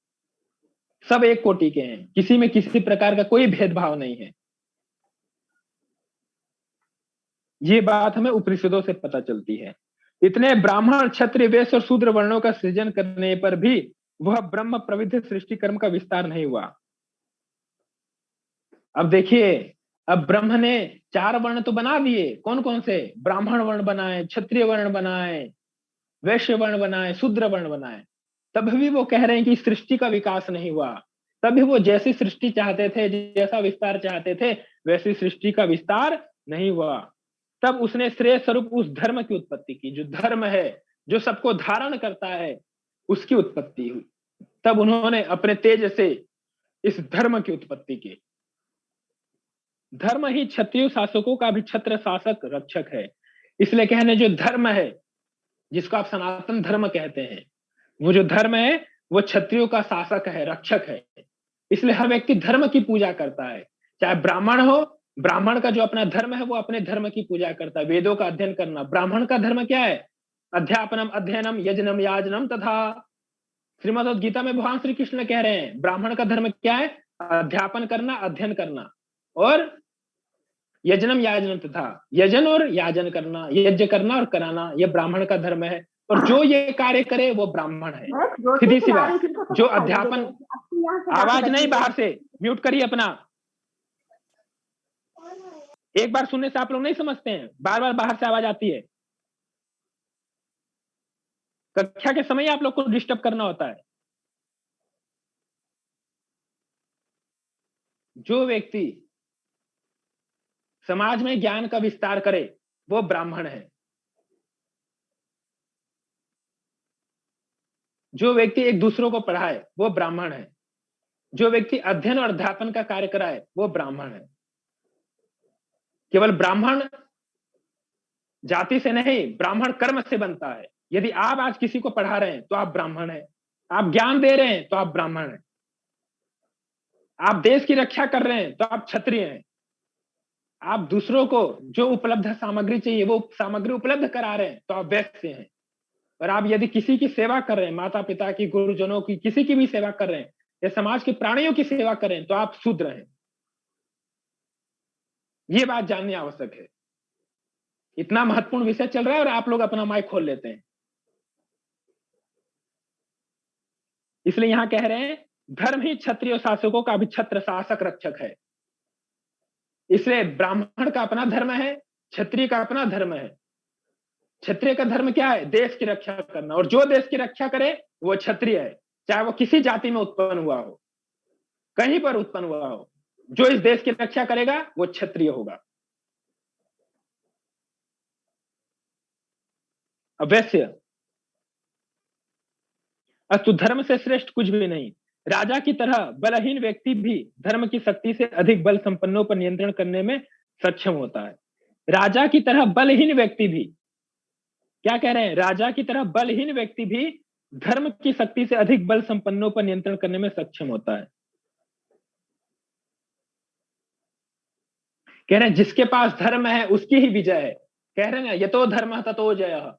सब एक कोटि के हैं। किसी में किसी प्रकार का कोई भेदभाव नहीं है। ये बात हमें उपनिषदों से पता चलती है। इतने ब्राह्मण क्षत्रिय वैश्य और शूद्र वर्णों का सृजन करने पर भी वह ब्रह्म प्रविध सृष्टि कर्म का विस्तार नहीं हुआ। अब देखिए, अब ब्रह्म ने 4 वर्ण तो बना दिए। कौन कौन से? ब्राह्मण वर्ण बनाए, क्षत्रिय वर्ण बनाए, वैश्य वर्ण बनाए, शूद्र वर्ण बनाए। तब भी वो कह रहे हैं कि सृष्टि का विकास नहीं हुआ। तभी वो जैसी सृष्टि चाहते थे, जैसा विस्तार चाहते थे, वैसी सृष्टि का विस्तार नहीं हुआ। तब उसने श्रेय स्वरूप उस धर्म की उत्पत्ति की। जो धर्म है, जो सबको धारण करता है, उसकी उत्पत्ति हुई। तब उन्होंने अपने तेज से इस धर्म की उत्पत्ति की। धर्म ही क्षत्रिय शासकों का भी छत्र शासक रक्षक है। इसलिए कहने जो धर्म है, जिसको आप सनातन धर्म कहते हैं, वो जो धर्म है वो क्षत्रियों का शासक है, रक्षक है। इसलिए हर व्यक्ति धर्म की पूजा करता है। चाहे ब्राह्मण हो, ब्राह्मण का जो अपना धर्म है वो अपने धर्म की पूजा करता है। वेदों का अध्ययन करना। ब्राह्मण का धर्म क्या है? अध्यापनम, अध्ययनम, यजनम, याजनम तथा। श्रीमद् गीता में भगवान श्री कृष्ण कह रहे हैं ब्राह्मण का धर्म क्या है? अध्यापन करना, अध्ययन करना, और यजनम याजनम तथा। यजन और याजन करना, यज्ञ करना और कराना, यह ब्राह्मण का धर्म है। और जो ये कार्य करे वो ब्राह्मण है। सीधी सी बात। जो अध्यापन, आवाज नहीं बाहर से, म्यूट करिए अपना। एक बार सुनने से आप लोग नहीं समझते हैं, बार बार बाहर से आवाज आती है। कक्षा के समय आप लोग को डिस्टर्ब करना होता है। जो व्यक्ति समाज में ज्ञान का विस्तार करे वो ब्राह्मण है। जो व्यक्ति एक दूसरों को पढ़ाए वो ब्राह्मण है। जो व्यक्ति अध्ययन और अध्यापन का कार्य कराए वो ब्राह्मण है। केवल ब्राह्मण जाति से नहीं, ब्राह्मण कर्म से बनता है। यदि आप आज किसी को पढ़ा रहे हैं तो आप ब्राह्मण हैं। आप ज्ञान दे रहे हैं तो आप ब्राह्मण हैं। आप देश की रक्षा कर रहे हैं तो आप क्षत्रिय हैं। आप दूसरों को जो उपलब्ध सामग्री चाहिए वो सामग्री उपलब्ध करा रहे हैं तो आप वैश्य हैं। और आप यदि किसी की सेवा कर रहे हैं, माता पिता की, गुरुजनों की, किसी की भी सेवा कर रहे हैं, या समाज के प्राणियों की सेवा कर रहे हैं, तो आप शूद्र हैं। ये बात जाननी आवश्यक है। इतना महत्वपूर्ण विषय चल रहा है और आप लोग अपना माइक खोल लेते हैं। इसलिए यहां कह रहे हैं धर्म ही क्षत्रिय शासकों का भी छत्र शासक रक्षक है। इसलिए ब्राह्मण का अपना धर्म है, क्षत्रिय का अपना धर्म है। क्षत्रिय का धर्म क्या है? देश की रक्षा करना। और जो देश की रक्षा करे वो क्षत्रिय है, चाहे वो किसी जाति में उत्पन्न हुआ हो, कहीं पर उत्पन्न हुआ हो। जो इस देश की रक्षा करेगा वो क्षत्रिय होगा। अवश्य। अस्तु धर्म से श्रेष्ठ कुछ भी नहीं। राजा की तरह बलहीन व्यक्ति भी धर्म की शक्ति से अधिक बल संपन्नों पर नियंत्रण करने में सक्षम होता है। राजा की तरह बलहीन व्यक्ति भी, क्या कह रहे हैं? राजा की तरह बलहीन व्यक्ति भी धर्म की शक्ति से अधिक बल संपन्नों पर नियंत्रण करने में सक्षम होता है। कह रहे हैं जिसके पास धर्म है उसकी ही विजय है। कह रहे हैं ना, यतो धर्म ततो जय।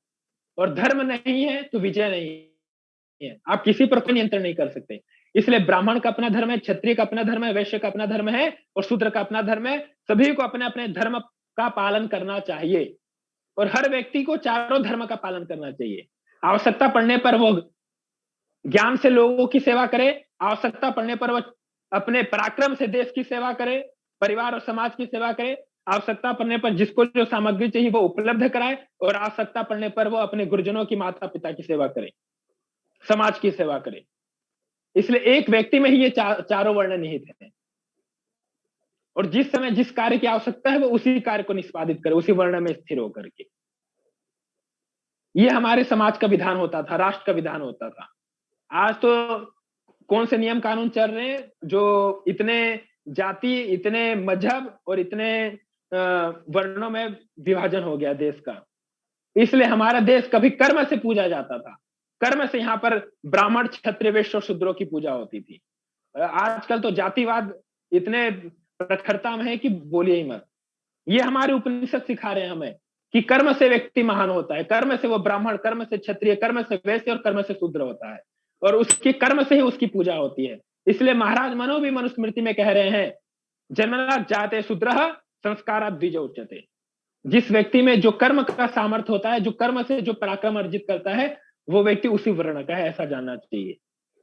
और धर्म नहीं है तो विजय नहीं है। आप किसी पर कोई नियंत्रण नहीं कर सकते। इसलिए ब्राह्मण का अपना धर्म है, क्षत्रिय का अपना धर्म है, वैश्य का अपना धर्म है, और शूद्र का अपना धर्म है। सभी को अपने अपने धर्म का पालन करना चाहिए और हर व्यक्ति को चारों धर्म का पालन करना चाहिए। आवश्यकता पड़ने पर वो ज्ञान से लोगों की सेवा करे, आवश्यकता पड़ने पर वो अपने पराक्रम से देश की सेवा करे, परिवार और समाज की सेवा करे, आवश्यकता पड़ने पर जिसको जो सामग्री चाहिए वो उपलब्ध कराए और आवश्यकता पड़ने पर वो अपने गुरुजनों की, माता पिता की सेवा करे, समाज की सेवा करे। इसलिए एक व्यक्ति में ही ये चारों वर्ण निहित है और जिस समय जिस कार्य की आवश्यकता है वो उसी कार्य को निष्पादित करे, उसी वर्ण में स्थिर होकर के। ये हमारे समाज का विधान होता था, राष्ट्र का विधान होता था। आज तो कौन से नियम कानून चल रहे हैं जो इतने जाति, इतने मजहब और इतने वर्णों में विभाजन हो गया देश का। इसलिए हमारा देश कभी कर्म से पूजा जाता था, कर्म से यहाँ पर ब्राह्मण, क्षत्रिय, वैश्य और शूद्रों की पूजा होती थी। आजकल तो जातिवाद इतने प्रखरता में है कि बोलिए ही मत। ये हमारे उपनिषद सिखा रहे हैं हमें कि कर्म से व्यक्ति महान होता है, कर्म से वो ब्राह्मण, कर्म से क्षत्रिय, कर्म से वैश्य और कर्म से शूद्र होता है और उसके कर्म से ही उसकी पूजा होती है। इसलिए महाराज मनु भी मनुस्मृति में कह रहे हैं, जन्मना जाते शूद्रः संस्कारात् द्विज उच्यते। जिस व्यक्ति में जो कर्म का सामर्थ्य होता है, जो कर्म से जो पराक्रम अर्जित करता है, वो व्यक्ति उसी वर्ण का है, ऐसा जानना चाहिए।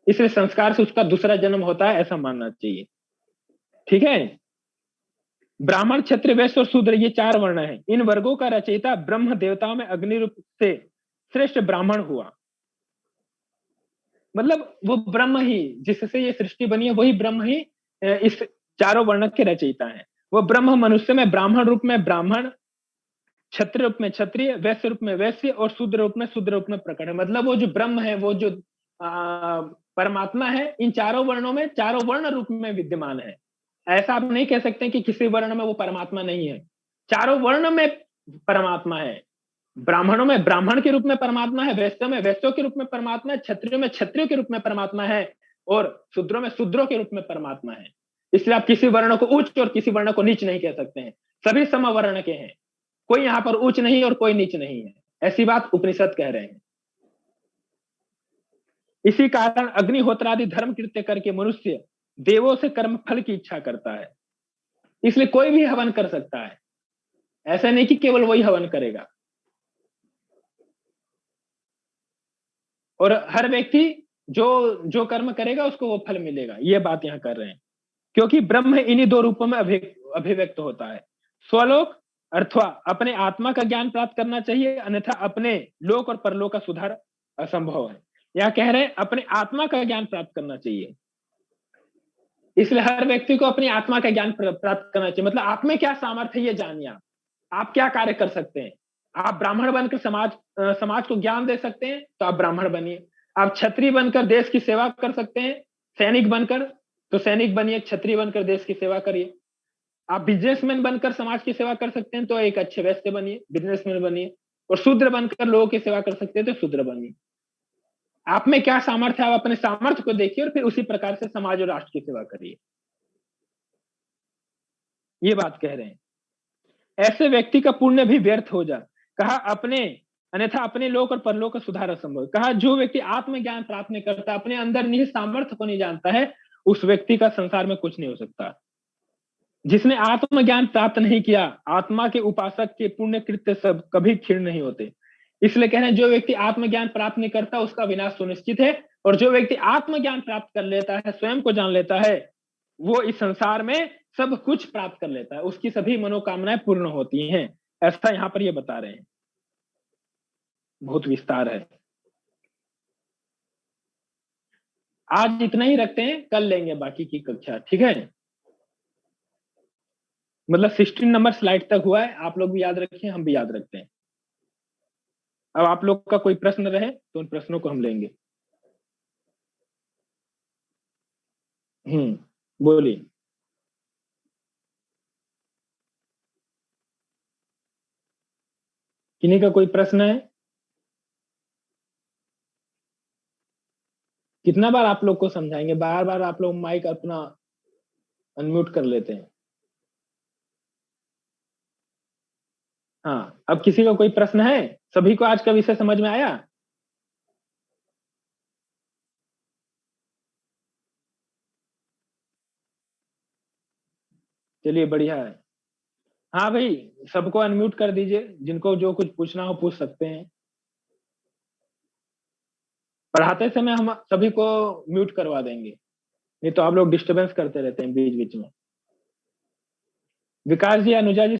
इसलिए संस्कार से उसका दूसरा जन्म होता है, ऐसा मानना चाहिए। ठीक है। ब्राह्मण, क्षत्रिय, वैश्य और शूद्र ये चार वर्ण हैं। इन वर्गों का रचयिता ब्रह्म देवताओं में अग्नि रूप से श्रेष्ठ ब्राह्मण हुआ। मतलब वो ब्रह्म ही, जिससे ये सृष्टि बनी है, वही ब्रह्म ही इस चारों वर्ण के रचयिता है। वो ब्रह्म मनुष्य में ब्राह्मण रूप में ब्राह्मण, क्षत्रिय रूप में क्षत्रिय, वैश्य रूप में वैश्य और शूद्र रूप में प्रकट है। मतलब वो जो ब्रह्म है, वो जो परमात्मा है, इन चारों वर्णों में, चारों वर्ण रूप में विद्यमान है। ऐसा आप नहीं कह सकते कि किसी वर्ण में वो परमात्मा नहीं है। चारों वर्ण में परमात्मा है। ब्राह्मणों में ब्राह्मण के रूप में परमात्मा है, वैश्यों में वैश्यों के रूप में परमात्मा है, क्षत्रियों में क्षत्रियों के रूप में परमात्मा है और शूद्रों में शूद्रों के रूप में परमात्मा है। इसलिए आप किसी वर्ण को उच्च और किसी वर्ण को नीच नहीं कह सकते हैं। सभी समवर्ण के हैं, कोई यहाँ पर उच्च नहीं और कोई नीच नहीं है। ऐसी बात उपनिषद कह रहे हैं। इसी कारण अग्निहोत्रादि धर्म कृत्य करके मनुष्य देवों से कर्म फल की इच्छा करता है। इसलिए कोई भी हवन कर सकता है, ऐसा नहीं कि केवल वही हवन करेगा। और हर व्यक्ति जो जो कर्म करेगा उसको वो फल मिलेगा, ये बात यहाँ कर रहे हैं। क्योंकि ब्रह्म इन्हीं दो रूपों में अभिव्यक्त होता है। स्वलोक अथवा अपने आत्मा का ज्ञान प्राप्त करना चाहिए, अन्यथा अपने लोक और परलोक का सुधार असंभव है। यह कह रहे हैं अपने आत्मा का ज्ञान प्राप्त करना चाहिए। इसलिए हर व्यक्ति को अपनी आत्मा का ज्ञान प्राप्त करना चाहिए। मतलब आप में क्या सामर्थ्य है ये जानिए। आप क्या कार्य कर सकते हैं। आप ब्राह्मण बनकर समाज को ज्ञान दे सकते हैं तो आप ब्राह्मण बनिए। आप क्षत्रिय बनकर देश की सेवा कर सकते हैं, सैनिक बनकर तो सैनिक बनिए, क्षत्रिय बनकर देश की सेवा करिए। आप बिजनेसमैन बनकर समाज की सेवा कर सकते हैं तो एक अच्छे वैश्य बनिए, बिजनेसमैन बनिए। और शूद्र बनकर लोगों की सेवा कर सकते हैं तो शूद्र बनिए। आप में क्या सामर्थ्य है, आप अपने सामर्थ्य को देखिए और फिर उसी प्रकार से समाज और राष्ट्र की सेवा करिए। ये बात कह रहे हैं। ऐसे व्यक्ति का पुण्य भी व्यर्थ हो जा, कहा अपने, अन्यथा अपने लोक और परलोक का सुधार असंभव। कहा जो व्यक्ति आत्मज्ञान प्राप्त नहीं करता, अपने अंदर निहित सामर्थ्य को नहीं जानता है, उस व्यक्ति का संसार में कुछ नहीं हो सकता। जिसने आत्मज्ञान प्राप्त नहीं किया, आत्मा के उपासक के पुण्य कृत्य सब कभी क्षीण नहीं होते। इसलिए कह रहे हैं जो व्यक्ति आत्मज्ञान प्राप्त नहीं करता उसका विनाश सुनिश्चित है, और जो व्यक्ति आत्मज्ञान प्राप्त कर लेता है, स्वयं को जान लेता है, वो इस संसार में सब कुछ प्राप्त कर लेता है, उसकी सभी मनोकामनाएं पूर्ण होती हैं। ऐसा यहाँ पर ये बता रहे हैं। बहुत विस्तार है। आज इतना ही रखते हैं, कल लेंगे बाकी की कक्षा। ठीक है। मतलब 16 नंबर स्लाइड तक हुआ है, आप लोग भी याद रखिए, हम भी याद रखते हैं। अब आप लोग का कोई प्रश्न रहे तो उन प्रश्नों को हम लेंगे। बोलिए। किन्हीं का कोई प्रश्न है? कितना बार आप लोग को समझाएंगे, बार बार आप लोग माइक अपना अनम्यूट कर लेते हैं। हाँ, अब किसी का कोई प्रश्न है? सभी को आज का विषय समझ में आया? चलिए बढ़िया है। हाँ भाई, सबको अनम्यूट कर दीजिए, जिनको जो कुछ पूछना हो पूछ सकते हैं। पढ़ाते समय हम सभी को म्यूट करवा देंगे, नहीं तो आप लोग डिस्टरबेंस करते रहते हैं बीच बीच में। विकास जी, अनुजा जी